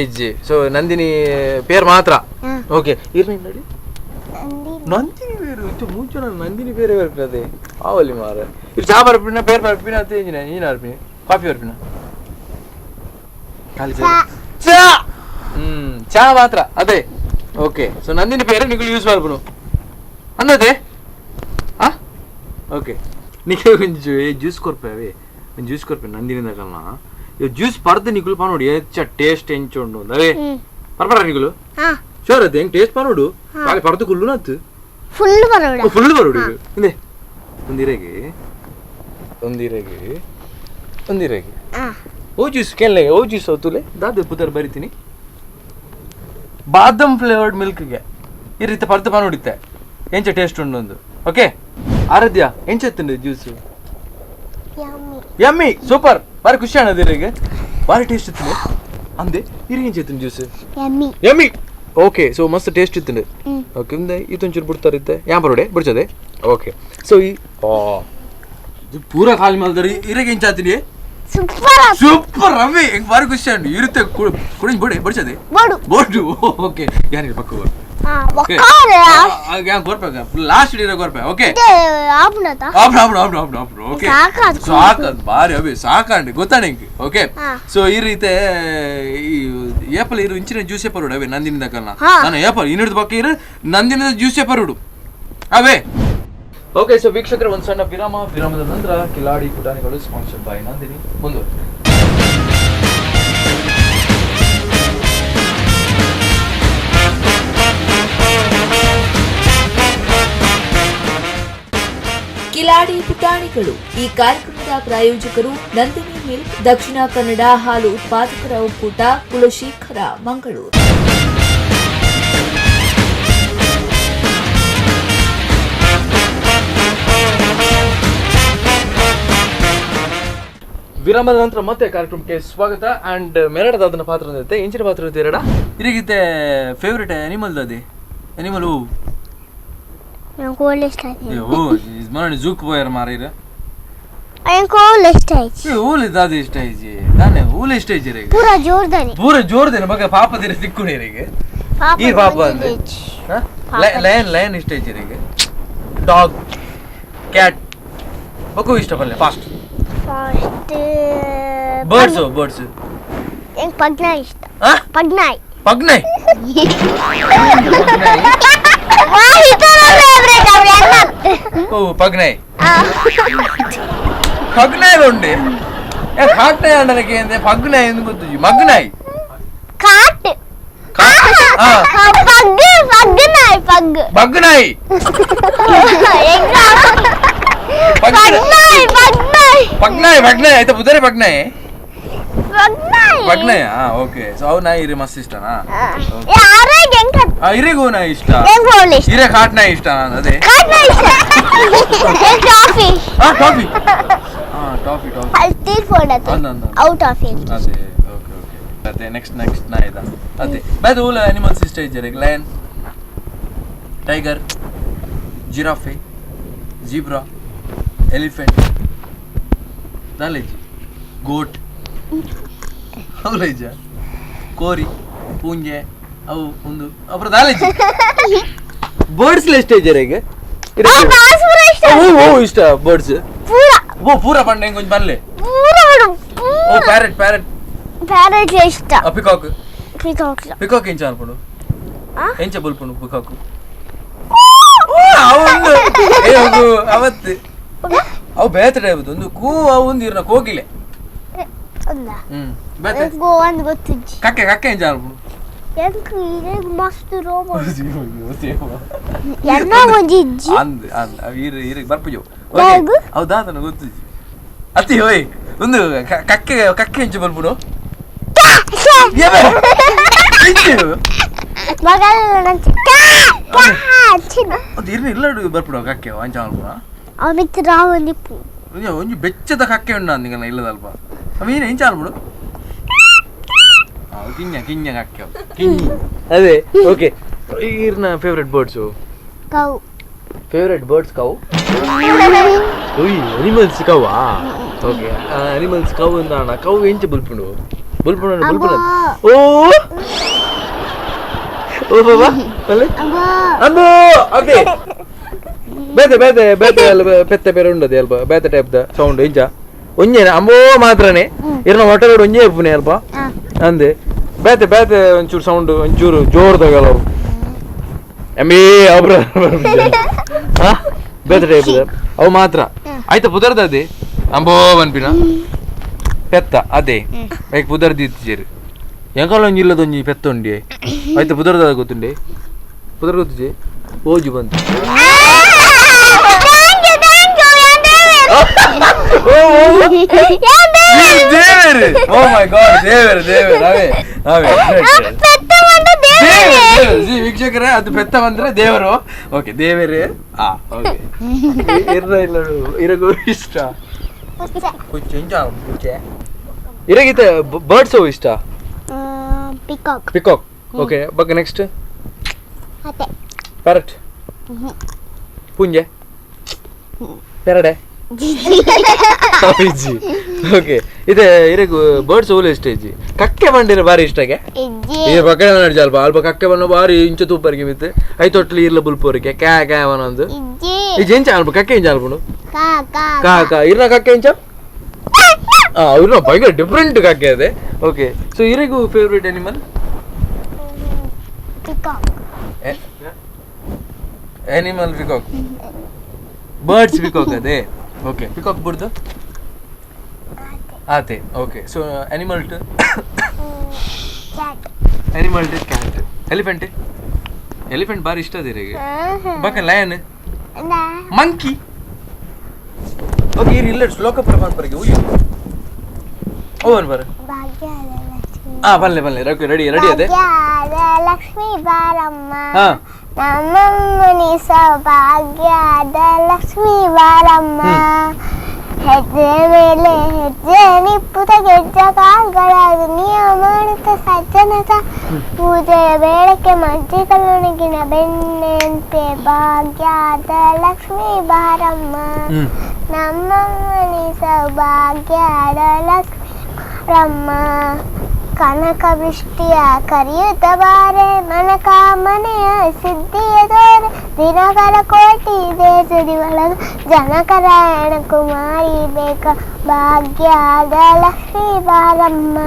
ಇಜ್ಜಿ ಸೊ ನಂದಿನಿ ಪೇರು ಮಾತ್ರ ಓಕೆ ಇರ್ನಿ ನೋಡಿ ನಂದಿನಿ ಪೇರು ಇದು ಮುಂಚೆ ನಂದಿನಿ ಪೇರೆ ಬರ್ಪಿನದೆ ಆವಲ್ಲಿ ಮಾರ ಇದು ಚಾ ಬರ್ಪಿನ ಪೇರು ಬರ್ಪಿನ ಅಂತ ನೀನು ಬರ್ಪಿನಿ ಕಾಫಿ ಬರ್ಪಿನ ಖಾಲಿ ಚಾ ಚಾ ಮಾತ್ರ ಅದೇ ಓಕೆ ಸೊ ನಂದಿನಿ ಪೇರೆ ನಿಗಳು ಯೂಸ್ ಮಾಡ್ಬಿಡು ಅನ್ನದೆ ಓಕೆ ನಿಮಗೆ ಒಂದು ಜ್ಯೂಸ್ ಕೊರ್ಪೇವೆ ಒಂದು ಜ್ಯೂಸ್ ಕೊರ್ಪೆ ನಂದಿನಿಂದ ಕಲ್ನ ಜ್ಯೂಸ್ ಪರ್ದು ನಿಗಳು ಪಾನೋಡಿ ಹೆಚ್ಚ ಟೇಸ್ಟ್ ಹೆಂಚುಂಡು ಅವೇ ಪರ್ಪರ ನಿಗಳು ಶೋರ್ ಅದು ಹೆಂಗ್ ಟೇಸ್ಟ್ ಪಾನೋಡು ಖಾಲಿ ಪರ್ದು ಕುಲ್ಲು ನತ್ತು ಫುಲ್ ಬರೋಡು ಇಂದೆ ಒಂದಿರೆಗೆ ಓ ಜ್ಯೂಸ್ ಕೇಳಲೆ ಓ ಜ್ಯೂಸ್ ಅವತುಲೆ ದಾದೆ ಪುದರ್ ಬರಿತೀನಿ ಬಾದಾಮ್ ಫ್ಲೇವರ್ಡ್ ಮಿಲ್ಕ್ಗೆ ಈ ರೀತಿ ಪರ್ದು ಪಾನ್ ಹೊಡಿತೆ ಎಂಚ ಟೇಸ್ಟ್ ಉಂಡು ಒಂದು ಓಕೆ ಆರಾಧ್ಯ ಎಂಚತ್ತಂಡು ಜ್ಯೂಸು ಯಮ್ಮಿ ಸೂಪರ್ ಬಾರಿ ಖುಷಿ ಅನ್ನೋದಿರಿಗೆ ಬಾರಿ ಟೇಸ್ಟ್ ಇತ್ತು ಅಂದೆ ಇರಿಗೆ ಎಂಚತ್ತಂಡು ಜ್ಯೂಸ್ ಯಮ್ಮಿ ಓಕೆ ಸೊ ಮಸ್ತ್ ಟೇಸ್ಟ್ ಇತ್ತು ಓಕೆ ಮುಂದೆ ಇದೊಂಚೂರು ಬಿಡ್ತಾರಿತ್ತೆ ಯಾ ಬರೋಡೆ ಬಿಡ್ಸದೆ ಓಕೆ ಸೊ ಈ ಪೂರ ಖಾಲಿ ಮಾಡ್ತಾರೆ ಇರಿಗೆ ಎಂಚಾತೀನಿ ಸೂಪರ್ ರವಿ ಹೆಂಗ್ ಬಾರಿ ಖುಷಿ ಅಂಡು ಇರುತ್ತೆ ಕುಡಿಂಗ್ ಬೋಡಿ ಬಡಿಸದೆ ಬೋಡು ಓಕೆ ಯಾರಿಗೆ ಪಕ್ಕ ಬೋಡು ಗೊರ್ಬೇಕು ಲಾಸ್ಟ್ ಇಡೀ ಗೊರ್ಪೆ ಓಕೆ ಓಕೆ ಸಾಕು ಬಾರಿ ಅಭಿ ಸಾಕಂడి ಗೊತ್ತಾಣಿಂಗ್ ಓಕೆ ಸೊ ಈ ರೀತಿ ಈ ಏಪಲ್ ಇರು ಇಂಚಿನ ಜ್ಯೂಸೇ ಪರುಡು ಅವೇ ನಂದಿನಿಂದ ಕಲ್ಲ ನಾನು ಏಪಲ್ ಇನ್ನಿಡ್ದು ಪಕ್ಕ ಇರು ನಂದಿನಿಂದ ಜ್ಯೂಸೇ ಪರುಡು ಅವೇ ಓಕೆ ಸೊ ವೀಕ್ಷಕರು ಒಂದು ಸಣ್ಣ ವಿರಾಮದ ನಂತರ ಕಿಲಾಡಿ ಪುಟಾಣಿಗಳು ಸ್ಪಾನ್ಸರ್ಡ್ ಬೈ ನಂದಿನಿ ಮುಂದುವರೆ ಕಿಲಾಡಿ ಪುಟಾಣಿಗಳು ಈ ಕಾರ್ಯಕ್ರಮದ ಪ್ರಾಯೋಜಕರು ನಂದಿನಿ ಮಿಲ್ಕ್, ದಕ್ಷಿಣ ಕನ್ನಡ ಹಾಲು ಉತ್ಪಾದಕರ ಒಕ್ಕೂಟ, ಕುಲಶೇಖರ, ಮಂಗಳೂರು. ವಿರಾಮದ ನಂತರ ಮತ್ತೆ ಕಾರ್ಯಕ್ರಮಕ್ಕೆ ಸ್ವಾಗತ ಅಂಡ್ ಮೆರಡದ ಅದನ್ನ ಪಾತ್ರ ಇರುತ್ತೆ ಇಂಚಿನ ಪಾತ್ರ ಇರುತ್ತೆ ಎರಡ ಇರಿಗಿತ್ತೆ ಫೇವ್ರೆಟ್ ಅನಿಮಲ್ ಅದೇ ಅನಿಮಲ್ ಮನೆ ಜೂಕ್ పోయారు ಮಾರೀರ ಊಲ್ ಇದಾದ ಇಷ್ಟ ಐಜಿ ನಾನೇ ಊಲ್ ಇಷ್ಟ ಐಜಿ ರೇಗ ಪೂರ ಜೋರ್ದೇನೆ ಮಗ ಪಾಪದಿರ ಸಿಕ್ಕುಣಿ ರೇಗೆ ಈ ಪಾಪ ಅಂದ್ರೆ ಲಯನ್ ಇಷ್ಟ ಐಜಿ ರೇಗೆ ಡಾಗ್ ಕ್ಯಾಟ್ ಮಗು ಇಷ್ಟ ಬರಲ್ಲ ಫಾಸ್ಟ್ ಬರ್ಡ್ಸ್ ಪಗ್ನಾಯ್ ಇಷ್ಟ ಪಗ್ನಾಯ್ ఓ పగ్నాయ్ ఉండి కాట్నాయ్ అనడానికి ఏంది పగ్నాయ్ ఎందుకు గుర్తు మగ్నాయ్ బగ్నాయ్ పగ్నాయ్ అయితే బుధరే పగ్నాయ్ ಪಗ್ನಾಯ ಓಕೆ ಸೊ ಅವು ನಾ ಇರಿ ಮಸ್ತ್ ಇಷ್ಟನಾ ಇರಿಗೂ ನಾ ಇಷ್ಟ ಇರೆ ಕಾಟ್ನ ಇಷ್ಟ ಅದೇ ಟಾಫಿ ಅದೇ ಓಕೆ ಅದೇ ನೆಕ್ಸ್ಟ್ ನಾ ಇದ ಅದೇ ಬೇರೆ ಊಲ ಅನಿಮಲ್ಸ್ ಇಷ್ಟ ಇದ್ದಾರೆ lion tiger giraffe zebra elephant knowledge goat ಅವಲೇಜ ಕೋರಿ ಪೂಂಜೆ ಅವು ಒಂದು ಅப்புறம் ನಾಲೆಜ್ ಬರ್ಡ್ಸ್ ಲಿಸ್ಟ್ ಇದೆ ಈಗ ಓ ಇಷ್ಟ ಬರ್ಡ್ಸ್ ಪೂರ ಪಂಡೆ ಕೊಂಚ ಬರಲೆ ಓ ಪ್ಯಾರೆಟ್ ಇಷ್ಟ ಪಿಕಾಕ್ ಎಂಚ ಅನ್ಪಡು ಎಂಚ ಬಲ್ಪುನು ಪಿಕಾಕ್ ಅವು ಅವತ್ತು ಅವು ಬೇತ ಟೈಪ್ ಒಂದು ಕೂ ಅವು ಒಂದು ಇರ್ನ ಕೋಗಿಲೆ ಕಕ್ಕೆ ಎಂಚ ಅನ್ಪಡು ಮಸ್ತ್ ಬರ್ಪುಜು ಹೌದಾ ನನಗೆ ಗೊತ್ತಿದ್ದಿ ಅತಿ ಹೋಯ್ ಒಂದು ಕಕ್ಕೆ ಹೆಂಚು ಬರ್ಬಿಡು ಅದು ಇಲ್ಲ ಬರ್ಬಿಡು ಕಕ್ಕೆ ಅಂಚ ಮಾಡ್ಬಿಡ ಒಂಜಿ ಬೆಚ್ಚದ ಕಕ್ಕೆ ಉಂಡ ಅಂದಿಗಲ್ಲ ಇಲ್ಲದಲ್ಪ ಅವೇನು ಹೆಂಚ ಮಾಡ್ಬಿಡು ಕಿಂಜ ಕಕ್ಕೆ ಅದೇ ಓಕೆ ಈರ್ನ ಫೇವ್ರೆಟ್ ಬರ್ಡ್ಸು ಕೌ ಅನಿಮಲ್ಸ್ ಕವ್ವಾ ಓಕೆ ಅನಿಮಲ್ಸ್ ಕವ್ ಅಂದ ಕೌ ಎಂಚ ಬುಲ್ಪುಂಡು ಓ ಓ ಬಾಬಾ ಅಂಬೋ ಓಕೆ ಬೇತೆ ಪೆತ್ತ ಬೇರೆ ಉಂಡದೆ ಅಲ್ಪ ಬೇತೆ ಟೈಪ್ ದ ಸೌಂಡ್ ಇಂಚ ಒಂಜೇನ ಅಂಬೋ ಮಾತ್ರನೇ ಇರ್ನ ಹೊಟ್ಟೆಗಡೆ ಒಂಜೇ ಇಪ್ಪುನೆ ಅಲ್ಪ ಅಂದೆ ಬೇತೆ ಒಂಚೂರು ಸೌಂಡ್ ಒಂಚೂರು ಜೋರ್ದಾಗಲ್ಲ ಎಮ್ಮಿ ಒಬ್ರ ಬೇತೆ ಟೈಪ್ ಅವು ಮಾತ್ರ ಆಯ್ತಾ ಪುದರ್ದ ಅದೇ ಅಂಬೋ ಬನ್ಪಿನ ಪೆತ್ತ ಅದೇ ಯಾಕೆ ಪುದರ್ದಿತ್ತೇರಿ ಎಂಕಾಲ ಒಂಜಿ ಇಲ್ಲದೊಂಜಿ ಪೆತ್ತ ಉಂಡಿ ಆಯ್ತಾ ಪುದರ್ದ ಗೊತ್ತುಂಡೆ ಗೊತ್ತಿಜೆ ಓಜು ಬಂತು ಓ ಮೈ ಗಾಡ್ ದೇವರೇ ವೀಕ್ಷಕರೇ ಅದು ಪೆತ್ತ ಬಂದ್ರೆ ದೇವರು ಓಕೆ ದೇವರೇ ಇರಗು ಇಷ್ಟ ಇರಗಿತ ಬರ್ಡ್ಸ್ ಇಷ್ಟ ಪಿಕಾಕ್ ಓಕೆ ಬಗ್ಗೆ ನೆಕ್ಸ್ಟ್ ಪ್ಯಾರಟ್ ಪುಂಜೆ ಪೆರಡೆ ಇಜ್ಜಿ ಓಕೆ ಇದೆ ಇರಗು ಬರ್ಡ್ಸ್ ಓಲ್ ಇಷ್ಟ ಇಜ್ಜಿ ಕಕ್ಕೆ ಬಂಡಿರ ಬಾರಿ ಇಷ್ಟಗೆ ಈ ಪಕ್ಕಡೆ ನಡ್ಜಿ ಅಲ್ಪ ಕಕ್ಕೆ ಬಣ್ಣ ಬಾರಿ ಇಂಚು ತೂಪರಿಗೆ ಮಿತ್ತೆ ಐ ತೊಟ್ಲಿ ಇರ್ಲ ಬುಲ್ಪೋರಿಗೆ ಕ್ಯಾ ಕ್ಯಾ ಒಂದು ಇಜ್ಜಿ ಇಂಚ ಅಲ್ಪ ಕಕ್ಕೆ ಇಂಚ ಅಲ್ಪನು ಕಾ ಇರ್ನ ಕಕ್ಕೆ ಇಂಚ ಇವ್ರನ್ನ ಭಯಂಕರ ಡಿಫ್ರೆಂಟ್ ಕಕ್ಕೆ ಅದೇ ಓಕೆ ಸೊ ಇರಗು favourite animal animal peacock birds peacock ಅದೇ ಓಕೆ ಪಿಕಾಕ್ ಬಿಡ್ದು ಆತೆ okay so animal two cat elephant ಬಾರಿ ಇಷ್ಟ ಅದೇ ರೀ ಬಕ ಲಯನ್ ಮಂಕಿ ಓಕೆ ಇಲ್ಲ ಶ್ಲೋಕ ಪ್ರಮಾಣ ಪರಿಗೆ ಉಯ್ಯು ಓವನ್ ಬರ ಬಲ್ಲೆ ರೆಡಿ ಅದೇ ಲಕ್ಷ್ಮೀ ಬಾರಮ್ಮ ನಮ್ಮಮ್ಮನಿ ಸೌಭಾಗ್ಯದ ಲಕ್ಷ್ಮೀ ಬಾರಮ್ಮ ಹೆಜ್ಜೆ ಮೇಲೆ ಹೆಜ್ಜೆ ನಿಪ್ಪುತ ಗೆಜ್ಜೆ ಕಾಲ್ಗಳ ನಿಯಮಾನಿತ ಸಜ್ಜನತ ಪೂಜೆಯ ಬೇಡಕ್ಕೆ ಮಜ್ಜಿ ಕಲ್ಲೊಣಗಿನ ಬೆಣ್ಣೆಂತೆ ಭಾಗ್ಯದ ಲಕ್ಷ್ಮೀ ಬಾರಮ್ಮ ನಮ್ಮಮ್ಮನಿ ಸೌಭಾಗ್ಯದ ಲಕ್ಷ್ಮೀ ಬಾರಮ್ಮ ಕನಕ ವೃಷ್ಟಿಯ ಕರಿಯುತ್ತ ಬಾರೆ ಮನಕ ಮನೆಯ ಸಿದ್ಧಿಯ ತೋರೆ ದಿನಕರ ಕೋಟಿ ದೇಶದಿ ಒಳಗ ಜನಕರಾಯಣ ಕುಮಾರಿ ಬೇಕ ಭಾಗ್ಯದ ಲಕ್ಷ್ಮೀ ಬಾರಮ್ಮ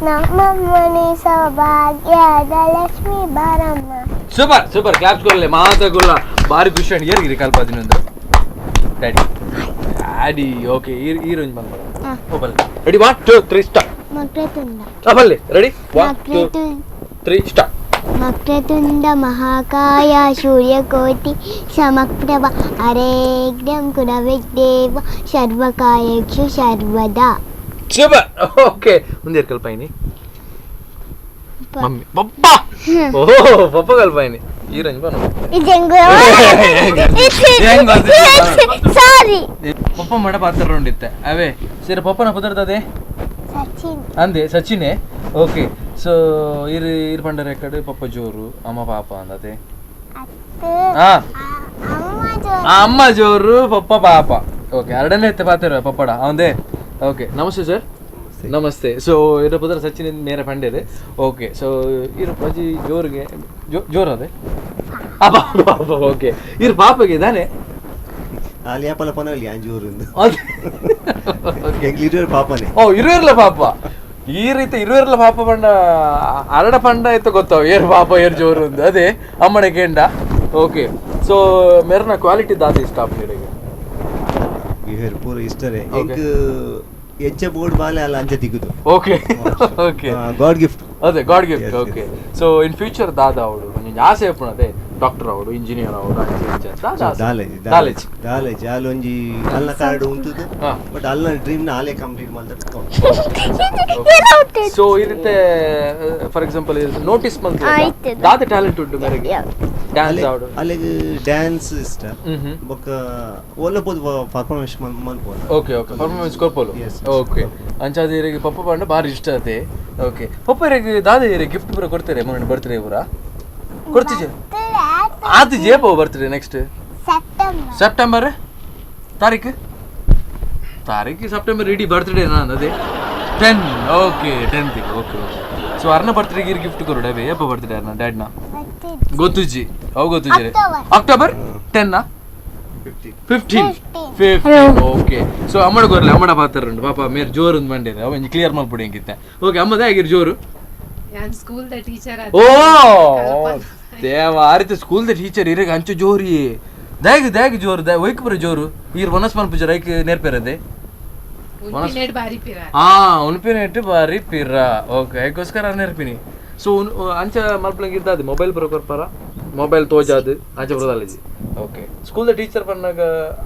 ನಮ್ಮಮ್ಮನಿ ಸೌಭಾಗ್ಯದ ಲಕ್ಷ್ಮೀ ಬಾರಮ್ಮ ಸೂಪರ್ ಕ್ಲಾಪ್ಸ್ ಕೊಡಲೆ ಮಾತಾಗುಲ್ಲ ಬಾರಿ ಖುಷಿ ಅಂಡ್ ಏರ್ಗಿರಿ ಕಲ್ಪದಿನೊಂದು ಡ್ಯಾಡಿ ಓಕೆ ಈರೊಂದು ಬಂದ್ಬಲ್ಲ ರೆಡಿ 1 2 3 ಸ್ಟಾರ್ಟ್ ಬಲ್ಲೆ ರೆಡಿ 1 2 3 ಸ್ಟಾರ್ಟ್ ವಕ್ರತುಂಡ ಮಹಾಕಾಯ ಸೂರ್ಯಕೋಟಿ ಸಮಪ್ರಭ ಅರೇಗ್ರಂ ಕುರವಿದೇವ ಸರ್ವಕಾಯಕ್ಷು ಸರ್ವದಾ ಸೂಪರ್ ಓಕೆ ಮುಂದೆ ಕಲ್ಪಾಯಿನಿ ಮಮ್ಮಿ ಪಪ್ಪ ಪಪ್ಪ ಕಲ್ಪಾಯಿನಿ ಈರಂಜ್ ಬನ್ನು ಸಾರಿ ಪಪ್ಪ ಮಡ ಪಾತ್ರ ಉಂಡಿತ್ತೆ ಅವೇ ಸರಿ ಪಪ್ಪನ ಕುದರ್ತದೆ ಅಂದೆ ಸಚಿನೆ ಓಕೆ ಸೊ ಇರ್ ಪಂಡರ ಕಡೆ ಪಪ್ಪ ಜೋರು ಅಮ್ಮ ಪಾಪ ಅಂದತೆ ಅಮ್ಮ ಜೋರು ಪಪ್ಪ ಪಾಪ ಓಕೆ ಎರಡನೇ ಎತ್ತೆ ಪಾತ್ರ ಪಪ್ಪಡ ಅವಂದೇ ಓಕೆ ನಮಸ್ತೆ ಸರ್ ನಮಸ್ತೆ ಸೊ ಇರ ಪುತ್ರ ಸಚಿನ್ ನೇರ ಪಂಡೇದೆ ಓಕೆ ಸೊ ಇರ ಪಜಿ ಜೋರ್ಗೆ ಜೋರ್ ಅದೇ ಓಕೆ ಇರ ಪಾಪಗೆ ಇದಾನೆ ಆಲಿಯಾ ಪಲಪನಲ್ಲಿ ಅಂಜೂರಿಂದ ಎಂಗ್ಲಿಟರ್ ಪಾಪನೇ ಓ ಇರುವಿರ್ಲ ಪಾಪ ಈ ರೀತಿ ಇರುವಿರ್ಲ ಪಾಪ ಪಂಡ ಅರಡ ಪಂಡ ಆಯ್ತು ಗೊತ್ತಾವ ಏರ್ ಪಾಪ ಏರ್ ಜೋರು ಒಂದು ಅದೇ ಅಮ್ಮನೆ ಕೆಂಡ ಓಕೆ ಸೊ ಮೇರ್ನ ಕ್ವಾಲಿಟಿ ದಾದ ಇಷ್ಟ आपनिगे ಬಿಹೇರ್ ಪೂರ ಇಷ್ಟರೇ ಎಂಕ್ ಎಚ್ಚ ಬೋರ್ಡ್ ಬಾಲೆ ಅಲ್ಲ ಅಂಜ ದಿಗುದು ಓಕೆ ಓಕೆ ಗಾಡ್ ಗಿಫ್ಟ್ ಅದೇ god gift okay so in future ದಾದ ಅವಡು ನಿಂಗೆ ಆಸೆ ಅದೇ ಡಾಕ್ಟರ್ ಅವಡು ಇಂಜಿನಿಯರ್ ಅವಡು ದಾಲೇಜ್ ಅಲ್ಲೊಂಜಿ ಅಲ್ಲ ಕಾರ್ಡ್ ಉಂಟುದು ಬಟ್ ಅಲ್ಲ ಡ್ರೀಮ್ ನ ಆಲೆ ಕಂಪ್ಲೀಟ್ ಮಾಡ್ತಾರೆ ಸೊ ಇರುತ್ತೆ ಫಾರ್ ಎಕ್ಸಾಂಪಲ್ ನೋಟಿಸ್ ಮಾಡ್ತಾರೆ ದಾದ ಟ್ಯಾಲೆಂಟ್ ಉಂಟು ಮೇರೆಗೆ ಡ್ಯಾನ್ಸ್ ಅವಡು ಅಲ್ಲಿಗೆ ಡ್ಯಾನ್ಸ್ ಇಷ್ಟ ಬೊಕ್ಕ ಒಲ್ಲಬಹುದು ಪರ್ಫಾರ್ಮೆನ್ಸ್ ಮಾಡ್ಬೋದು ಓಕೆ ಓಕೆ ಪರ್ಫಾರ್ಮೆನ್ಸ್ ಕೊರ್ಪೋಲು ಓಕೆ ಅಂಚಾದಿರಿಗೆ ಪಪ್ಪ ಬಂಡ ಬಾರಿ ಇಷ್ಟ ಅದೇ ಓಕೆ ಪಪ್ಪರಿಗೆ ದಾದ ಗಿಫ್ಟ್ ಪೂರ ಕೊಡ್ತಾರೆ ಮೊನ್ನೆ ಬರ್ತ್ಡೇ ಪೂರ ಕೊಡ್ತಿದ್ದೆ ಆತು ಜೇಪ ಬರ್ತ್ಡೇ ನೆಕ್ಸ್ಟ್ ಸೆಪ್ಟೆಂಬರ್ ತಾರೀಕು ಸೆಪ್ಟೆಂಬರ್ ಇಡೀ ಬರ್ತ್ಡೇ ನಾನು ಅದೇ 10 ಓಕೆ 10th ಓಕೆ ಸೊ ಅರ್ನ ಬರ್ತ್ಡೇಗೆ ಇರ್ ಗಿಫ್ಟ್ ಕೊಡು ಡಬೆ ಎಪ್ಪ ಬರ್ತ್ಡೇ ಅರ್ನ ಡ್ಯಾಡ್ನ ಗೊತ್ತುಜ್ಜಿ ಅವು ಗೊತ್ತುಜ್ಜಿ ಅಕ್ಟೋಬರ್ 10 15 ಓಕೆ ಸೊ ಅಮ್ಮಡ ಗೊರ್ಲೆ ಅಮ್ಮಡ ಪಾತ್ರ ಉಂಟು ಪಾಪ ಮೇರ್ ಜೋರು ಒಂದು ಮಂಡ್ಯದ ಅವ ಕ್ಲಿಯರ್ ಮಾಡ್ಬಿಡಿ ಹೆಂಗಿತ್ತೆ ಓಕೆ ಅಮ್ಮದ ಆಗಿರ್ ಜೋರು ಓ ದೇವ ಆ ರೀತಿ ಸ್ಕೂಲ್ ದ ಟೀಚರ್ ಇರಗ ಅಂಚು ಜೋರಿ ದಾಗ ಜೋರು ವೈಕ್ ಬರ ಜೋರು ಈರ್ ವನಸ್ ಮನ್ ಪೂಜಾರ ಐಕ್ ನೇರ್ಪೇರದೆ ಉನ್ಪಿನೆಟ್ ಬಾರಿ ಪಿರ ಓಕೆ ಐಕೋಸ್ಕರ ನೇರ್ಪಿನಿ ಸೊ ಅಂಚ ಮಲ್ಪಲಂಗೆ ಇದ್ದಾದ ಮೊಬೈಲ್ ಬರೋಕರ್ಪಾರ ಮೊಬೈಲ್ ತೋಜಾದು ಅಂಚ ಬರೋದಲ್ಲಜಿ ಓಕೆ ಸ್ಕೂಲ್ ದ ಟೀಚರ್ ಬಂದಾಗ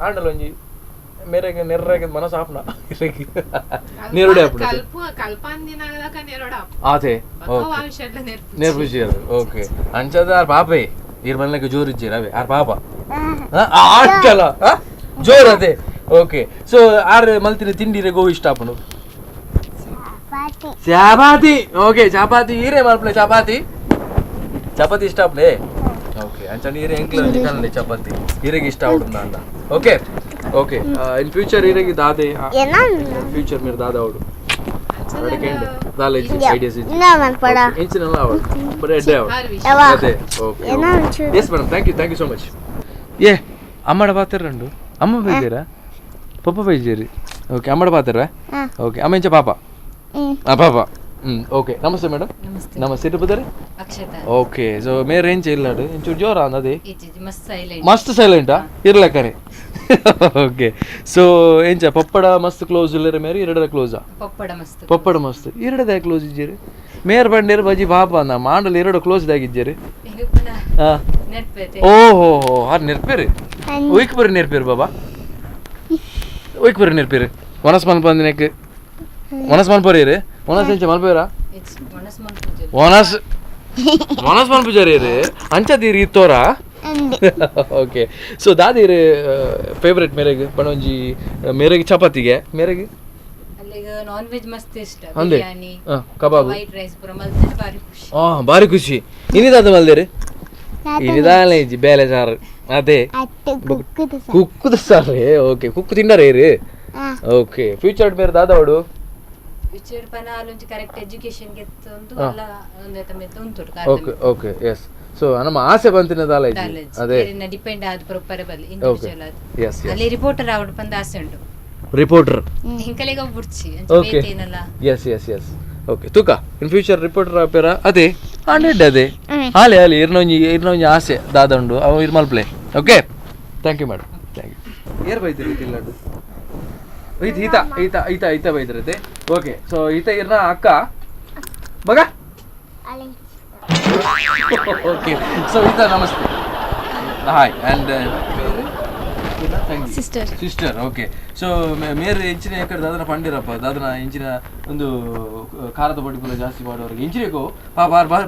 ಆಂಡಲ್ ಒಂಜಿ ಮೇರೆಗೆ ನೆರ್ರಾಗ ಮನಸ್ಸು ಆಪ್ನ ನೇರುಡೆ ಆಪ್ನ ಆತೆ ಓಕೆ ನೇರ್ಪುಜಿ ಓಕೆ ಅಂಚದ ಆರ್ ಪಾಪೆ ಈರ್ ಮಲ್ನಕ್ಕೆ ಜೋರು ಇಜ್ಜಿ ರವೆ ಆರ್ ಪಾಪ ಆಟಲ್ಲ ಜೋರ್ ಅದೇ ಓಕೆ ಸೊ ಆರ್ ಮಲ್ತಿನ ತಿಂಡಿರೆ ಗೋ ಇಷ್ಟ ಆಪನು ಚಪಾತಿ ಓಕೆ ಚಪಾತಿ ಈರೇ ಮಲ್ಪನೆ ಚಪಾತಿ ಇಷ್ಟ ಆಪ್ಲೆ ಓಕೆ ಅಂಚ ನೀರೇ ಎಂಕ್ಲ ಕನ್ನಡ ಚಪಾತಿ ಈರೆಗೆ ಇಷ್ಟ ಆವಡು ಅಂದ ಓಕೆ ओके इन फ्यूचर इरेगी दादे ఏనా फ्यूचर मेरे दादा आवడు అడిగండి దాలే ఐడియాస్ ఇచ్చి నా మన పడా ఇంచిన అవడు బట్ ఎడ్డే అవడు ఎవా అదే ఓకే ఏనా చూడు yes madam thank you so much ఏ అమ్మడ పాతరండు అమ్మ బైజేరా పప్ప బైజేరి ఓకే అమ్మడ పాతరా ఓకే అమ్మ ఇంచ పాప ఆ పాప ఓకే నమస్తే మేడం నమస్తే తిరుపతి ಅಕ್ಷತ ఓకే సో మేరే ఏం చేయలేడు ఇంచు జోరా అన్నది ಈಚೆ ಮಸ್ತ್ ಸೈಲೆಂಟ್ ಮಸ್ತ್ ಸೈಲೆಂಟಾ ಇರ್ಲಕ್ಕರೆ ಓಕೆ ಸೊ ಏಂಚ ಪಪ್ಪಡ ಮಸ್ತ್ ಕ್ಲೋಸ್ ಇಲ್ಲರೆ ಮೇರೆ ಎರಡರ ಕ್ಲೋಸಾ ಪಪ್ಪಡ ಮಸ್ತ್ ಪಪ್ಪಡ ಮಸ್ತ್ ಎರಡದ ಕ್ಲೋಸ್ ಇದ್ದೀರಿ ಮೇರ್ ಬಂಡೇರ್ ಬಜಿ ಪಾಪ ಅಂದ ಮಾಡಲ್ ಎರಡು ಕ್ಲೋಸ್ ಆಗಿದ್ದೀರಿ ಈಗ ಪುನಃ ಹಾ ನೆಟ್ಪೇತೆ ಓಹೋ ಹಾರ್ ನೆರ್ಪೇರಿ ಒಯ್ಕ್ ಬರ್ರಿ ನೆರ್ಪೇರಿ ಬಾಬಾ ಒಯ್ಕ್ ಬರ್ರಿ ನೆರ್ಪೇರಿ ವನಸ್ ಮಲ್ಪಂದಿನಕ್ಕೆ ವನಸ್ ಮಲ್ಪರೀರಿ ವನಸ್ ಎಂಚ ಮಲ್ಪೇರಾ ಇಟ್ಸ್ ಮನಸ್ ಮಲ್ಪುಜೆ ವನಸ್ ವನಸ್ ಮಲ್ಪುಜಾರಿ ಅಂಚದೀರಿ ಇತ್ತೋರಾ ಓಕೆ ಸೊ ದಾದಿರಿ ಫೇವ್ರೆಟ್ ಮೇರೆಗೆ ಬಣವಂಜಿ ಮೇರೆಗೆ ಚಪಾತಿಗೆ ಮೇರೆಗೆ ಅಲ್ಲಿಗ ನಾನ್ ವೆಜ್ ಮಸ್ತ್ ಇಷ್ಟ ಅಂದೆ ಬಿರಿಯಾನಿ ಕಬಾಬ್ ವೈಟ್ ರೈಸ್ ಪುರ ಮಲ್ತನೆ ಬಾರಿ ಖುಷಿ ಭಾರಿ ಖುಷಿ ಇನ್ನಿದಾದ ಮಲ್ದೇರಿ ಇನ್ನಿದಾಲೆ ಇಜ್ಜಿ ಬೇಳೆ ಸಾರು ಅದೇ ಅತ್ತೆ ಕುಕ್ಕುದು ಕುಕ್ಕುದ ಸಾರು ಓಕೆ ಕುಕ್ಕು ತಿಂಡಾರೆ ಇರಿ ಓಕೆ ಫ್ಯೂಚರ್ ಬೇರೆ ದಾದವಡು ವಿಚರ್ ಪನ ಅಲ್ಲೊಂಚಿ ಕರೆಕ್ಟ್ ಎಜುಕೇಶನ್ ಗೆತ್ತು ಒಂದು ಅಲ್ಲ ಒಂದು ತಮ್ಮೆ ತುಂತುಡು ಓಕೆ ಓಕೆ ಎಸ್ ಸೊ ನಮ್ಮ ಆಸೆ ಬಂತಿನ ದಾಲ ಇಜ್ಜಿ ಕಾಲೇಜ್ ಅದೇ ಡಿಪೆಂಡ್ ಆದ ಪ್ರೊಪರ್ ಬಲ್ಲಿ ಇಂಡಿವಿಜುವಲ್ ಆದ ಎಸ್ ಅಲ್ಲಿ ರಿಪೋರ್ಟರ್ ಆವಡ್ ಬಂದ ಆಸೆ ಉಂಟು ರಿಪೋರ್ಟರ್ ಹಿಂಕಲೆಗ ಬುಡ್ಚಿ ಓಕೆ ಏನಲ್ಲ ಎಸ್ ಎಸ್ ಎಸ್ ಓಕೆ ತೂಕ ಇನ್ ಫ್ಯೂಚರ್ ರಿಪೋರ್ಟರ್ ಆಪೇರ ಅದೇ 100 ಅದೇ ಹಾಲೆ ಹಾಲೆ ಇರ್ನೊಂಜಿ ಆಸೆ ದಾದಂಡು ಅವ ಇರ್ಮಲ್ಪ್ಲೆ okay thank you madam thank you ಏರ್ ಬೈತಿರಿ ಇಲ್ಲದು ಈತ ಬೈದ್ರತೆ ಓಕೆ ಸೊ ಈತ ಇರ್ನ ಅಕ್ಕ ಮಗ ಓಕೆ ಸೊ ಈತ ನಮಸ್ತೆ hi and sister okay so ಮೇರೆ ಇಂಚಿನ ಎಕಡೆ ದಾದನ ಪಂಡಿರಪ್ಪ ದಾದನ ಇಂಚಿನ ಒಂದು ಖಾರದ ಪೊಡಿ ಕೂಡ ಜಾಸ್ತಿ ಮಾಡೋರಿಗೆ ಇಂಚಿನಕ್ಕೂ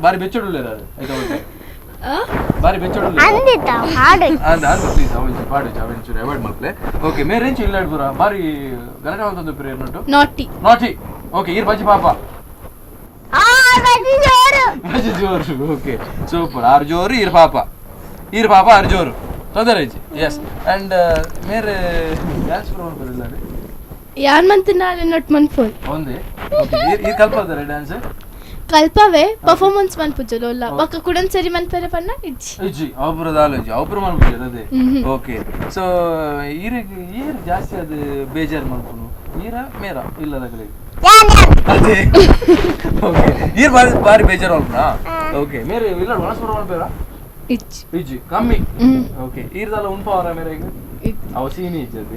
ಬಾರಿ ಬೆಚ್ಚಡುಳ್ಳೇರ ಆಯ್ತಾ ಓಕೆ ಬಾರಿ ಬೆಚ್ಚಡುಳ್ಳೆ ಅಂದಿತ ಹಾಡು ಪ್ಲೀಸ್ ಅವನ್ ಪಾಡು ಅವನ್ ಚೂರು ಅವಾಯ್ಡ್ ಮಾಡ್ಲೆ ಓಕೆ ಮೇರೆ ಇಂಚು ಇಲ್ಲ ಪೂರ ಬಾರಿ ಗಲಾಟೆ ಆಗ್ತದೆ ಪೂರ ಏನುಂಟು ನಾಟಿ ಓಕೆ ಈರ್ ಬಜ್ಜಿ ಪಾಪ ಆ ಬಜ್ಜಿ ಜೋರು ಬಜ್ಜಿ ಜೋರು ಓಕೆ ಸೂಪರ್ ಆರು ಜೋರು ಈರ್ ಪಾಪ ಆರು ಜೋರು ತೊಂದರೆ ಇಜ್ಜಿ ಎಸ್ ಆ್ಯಂಡ್ ಮೇರೆ ಡ್ಯಾನ್ಸ್ ಪ್ರೋಗ್ರಾಮ್ ಬರಲ್ಲ ಯಾನ್ ಮಂತನಾಲೆ ನಟ್ ಮನ್ಫೋಲ್ ಒಂದೇ ಓಕೆ ಈ ಕಲ್ಪದಾರೆ ಡ್ಯಾನ್ಸ್ ಕಲ್ಪವೇ ಪರ್ಫಾರ್ಮೆನ್ಸ್ ಮನ್ಪುಜಲೋಲ್ಲ ಬಕ್ಕ ಕುಡನ್ ಸರಿ ಮನ್ಪೆರೆ ಪನ್ನ ಇಜ್ಜಿ ಅವಪುರ ದಾಲಜಿ ಅವಪುರ ಮನ್ಪುಜರ್ ಅದೇ ಓಕೆ ಸೊ ಈರಿಗೆ ಈರ್ ಜಾಸ್ತಿ ಅದು ಬೇಜಾರು ಮನ್ಪುನು ಈರ ಮೇರ ಇಲ್ಲದ ಕಡೆಗೆ ಅದೇ ಓಕೆ ಈರ್ ಬಾರಿ ಬೇಜಾರು ಮನ್ಪುನಾ ಓಕೆ ಮೇರೆ ಇಲ್ಲ ಮನಸ್ಪುರ ಮನ್ಪೇರ ಇಜ್ಜಿ ಕಮ್ಮಿ ಓಕೆ ಈರ್ದಲ್ಲ ಉಂಪವರ ಮೇರೆಗೆ ಅವ ಸೀನಿ ಇಜ್ಜದಿ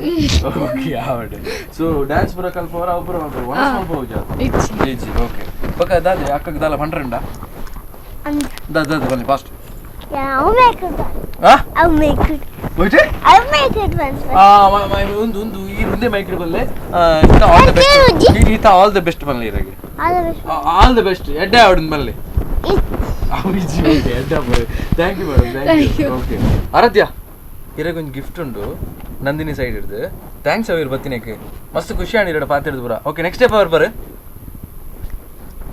ಓಕೆ ಆವಡೆ ಸೊ ಡ್ಯಾನ್ಸ್ ಪುರ ಕಲ್ಪವರ ಅವಪುರ ಮನ್ಪೇರ ವನಸ್ ಮಲ್ಪ ಹೋಜ ಇಜ್ಜಿ ಓಕೆ ಪಕ್ಕ ದಾದೆ ಅಕ್ಕಗೆ ದಾಲ ಪಂಡ್ರಂಡ ದಾದ ಬನ್ನಿ ಫಾಸ್ಟ್ I'll make it. ಹಾ I'll make it. ಹೋಯ್ತೆ I'll make it once. ಒಂದು ಈ ಮುಂದೆ ಮೈಕ್ರಿ ಬಲ್ಲೆ ಆಲ್ ದ ಬೆಸ್ಟ್ ಈತ ಆಲ್ ದ ಬೆಸ್ಟ್ ಬನ್ಲಿ ಇರಾಗೆ ಆಲ್ ದ ಬೆಸ್ಟ್ ಎಡ್ಡೆ ಆವಡಿನ ಬಲ್ಲೆ ಅವಿಜಿ ಓಕೆ ಎಡ್ಡೆ ಬರೆ thank you madam thank you okay Aaradhya ಇರಾಗ ಒಂದು ಗಿಫ್ಟ್ ಉಂಟು ನಂದಿನಿ ಸೈಡ್ ಇರ್ದು ಥ್ಯಾಂಕ್ಸ್ ಅವರ್ ಬತ್ತಿನಕ್ಕೆ ಮಸ್ತ್ ಖುಷಿ ಆಣಿರಡ ಪಾತಿರ್ದು ಪೂರ ಓಕೆ ನೆಕ್ಸ್ಟ್ ಡೇ ಬರ್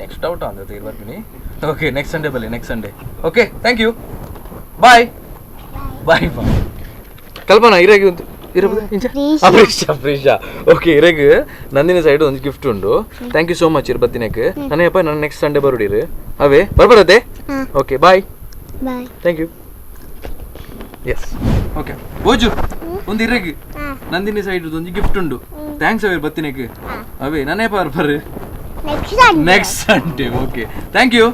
ನೆಕ್ಸ್ಟ್ ಔಟ್ ಅಂದತೆ ಇರ್ ಬರ್ತೀನಿ ಓಕೆ ನೆಕ್ಸ್ಟ್ ಸಂಡೇ ಬಲ್ಲಿ next Sunday okay thank you bye bye bye Kalpana ಇರಾಗಿ ಒಂದು ಪ್ರೀಶಾ ಓಕೆ ಇರಾಗ ನಂದಿನಿ ಸೈಡ್ ಒಂದು ಗಿಫ್ಟ್ ಉಂಟು ಥ್ಯಾಂಕ್ ಯು ಸೋ ಮಚ್ ಇರ್ ಬತ್ತಿನಕ್ಕೆ ನನಯಪ್ಪ ನಾನು ನೆಕ್ಸ್ಟ್ ಸಂಡೇ ಬರೋಡಿರಿ ಅವೇ ಬರ್ಬರತ್ತೆ okay bye Bye. Thank you yes okay ಓಜು ಒಂದು ಇರಾಗಿ ನಂದಿನಿ ಸೈಡ್ ಒಂದು ಗಿಫ್ಟ್ ಉಂಟು ಥ್ಯಾಂಕ್ಸ್ ಅವೇ ಬತ್ತಿನಕ್ಕೆ ಅವೇ ನನಯಪ್ಪ ಬರ್ಬರ್ರಿ Next Sunday. Next Sunday okay thank you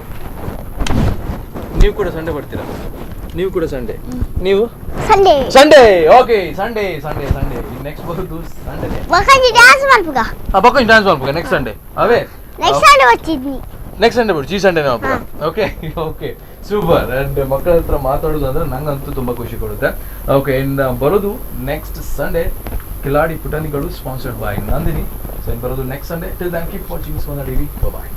ನೀವು ಕೂಡ ಸಂಡೇ ಬರ್ತೀರಾ ನೀವು ಕೂಡ ಸಂಡೇ ನೀವು Sunday. Sunday okay Sunday Sunday Sunday next ಬರೋದು ಸಂಡೇ Bakani dance malpuga. ಪಕ್ಕ ಡ್ಯಾನ್ಸ್ ಮಾಡ್ಬೇಕು ನೆಕ್ಸ್ಟ್ ಸಂಡೇ ಅವೇ Next Sunday vachidni. Next Sunday ಬಿಡು ಈ ಸಂಡೇ ನಾವು ಓಕೆ ಓಕೆ ಸೂಪರ್ ಅಂಡ್ ಮಕ್ಕಳ ಹತ್ರ ಮಾತಾಡೋದು ಅಂದ್ರೆ ನಂಗಂತೂ ತುಂಬಾ ಖುಷಿ ಕೊಡುತ್ತೆ ಓಕೆ ಇನ್ನು ಬರೋದು ನೆಕ್ಸ್ಟ್ ಸಂಡೇ ಕಿಲಾಡಿ ಪುಟಾಣಿಗಳು ಸ್ಪಾನ್ಸರ್ಡ್ ಬೈ ನಂದಿನಿ ಸೊ ಇನ್ನು ಬರೋದು next Sunday till then keep watching Spandana TV bye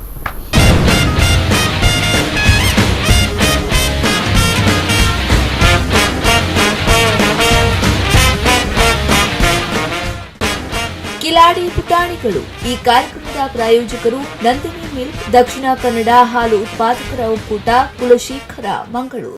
ಕಿಲಾಡಿ ಪುಟಾಣಿಗಳು ಈ ಕಾರ್ಯಕ್ರಮದ ಪ್ರಾಯೋಜಕರು ನಂದಿನಿ ಮಿಲ್ಕ್, ದಕ್ಷಿಣ ಕನ್ನಡ ಹಾಲು ಉತ್ಪಾದಕರ ಒಕ್ಕೂಟ, ಕುಲಶೇಖರ, ಮಂಗಳೂರು.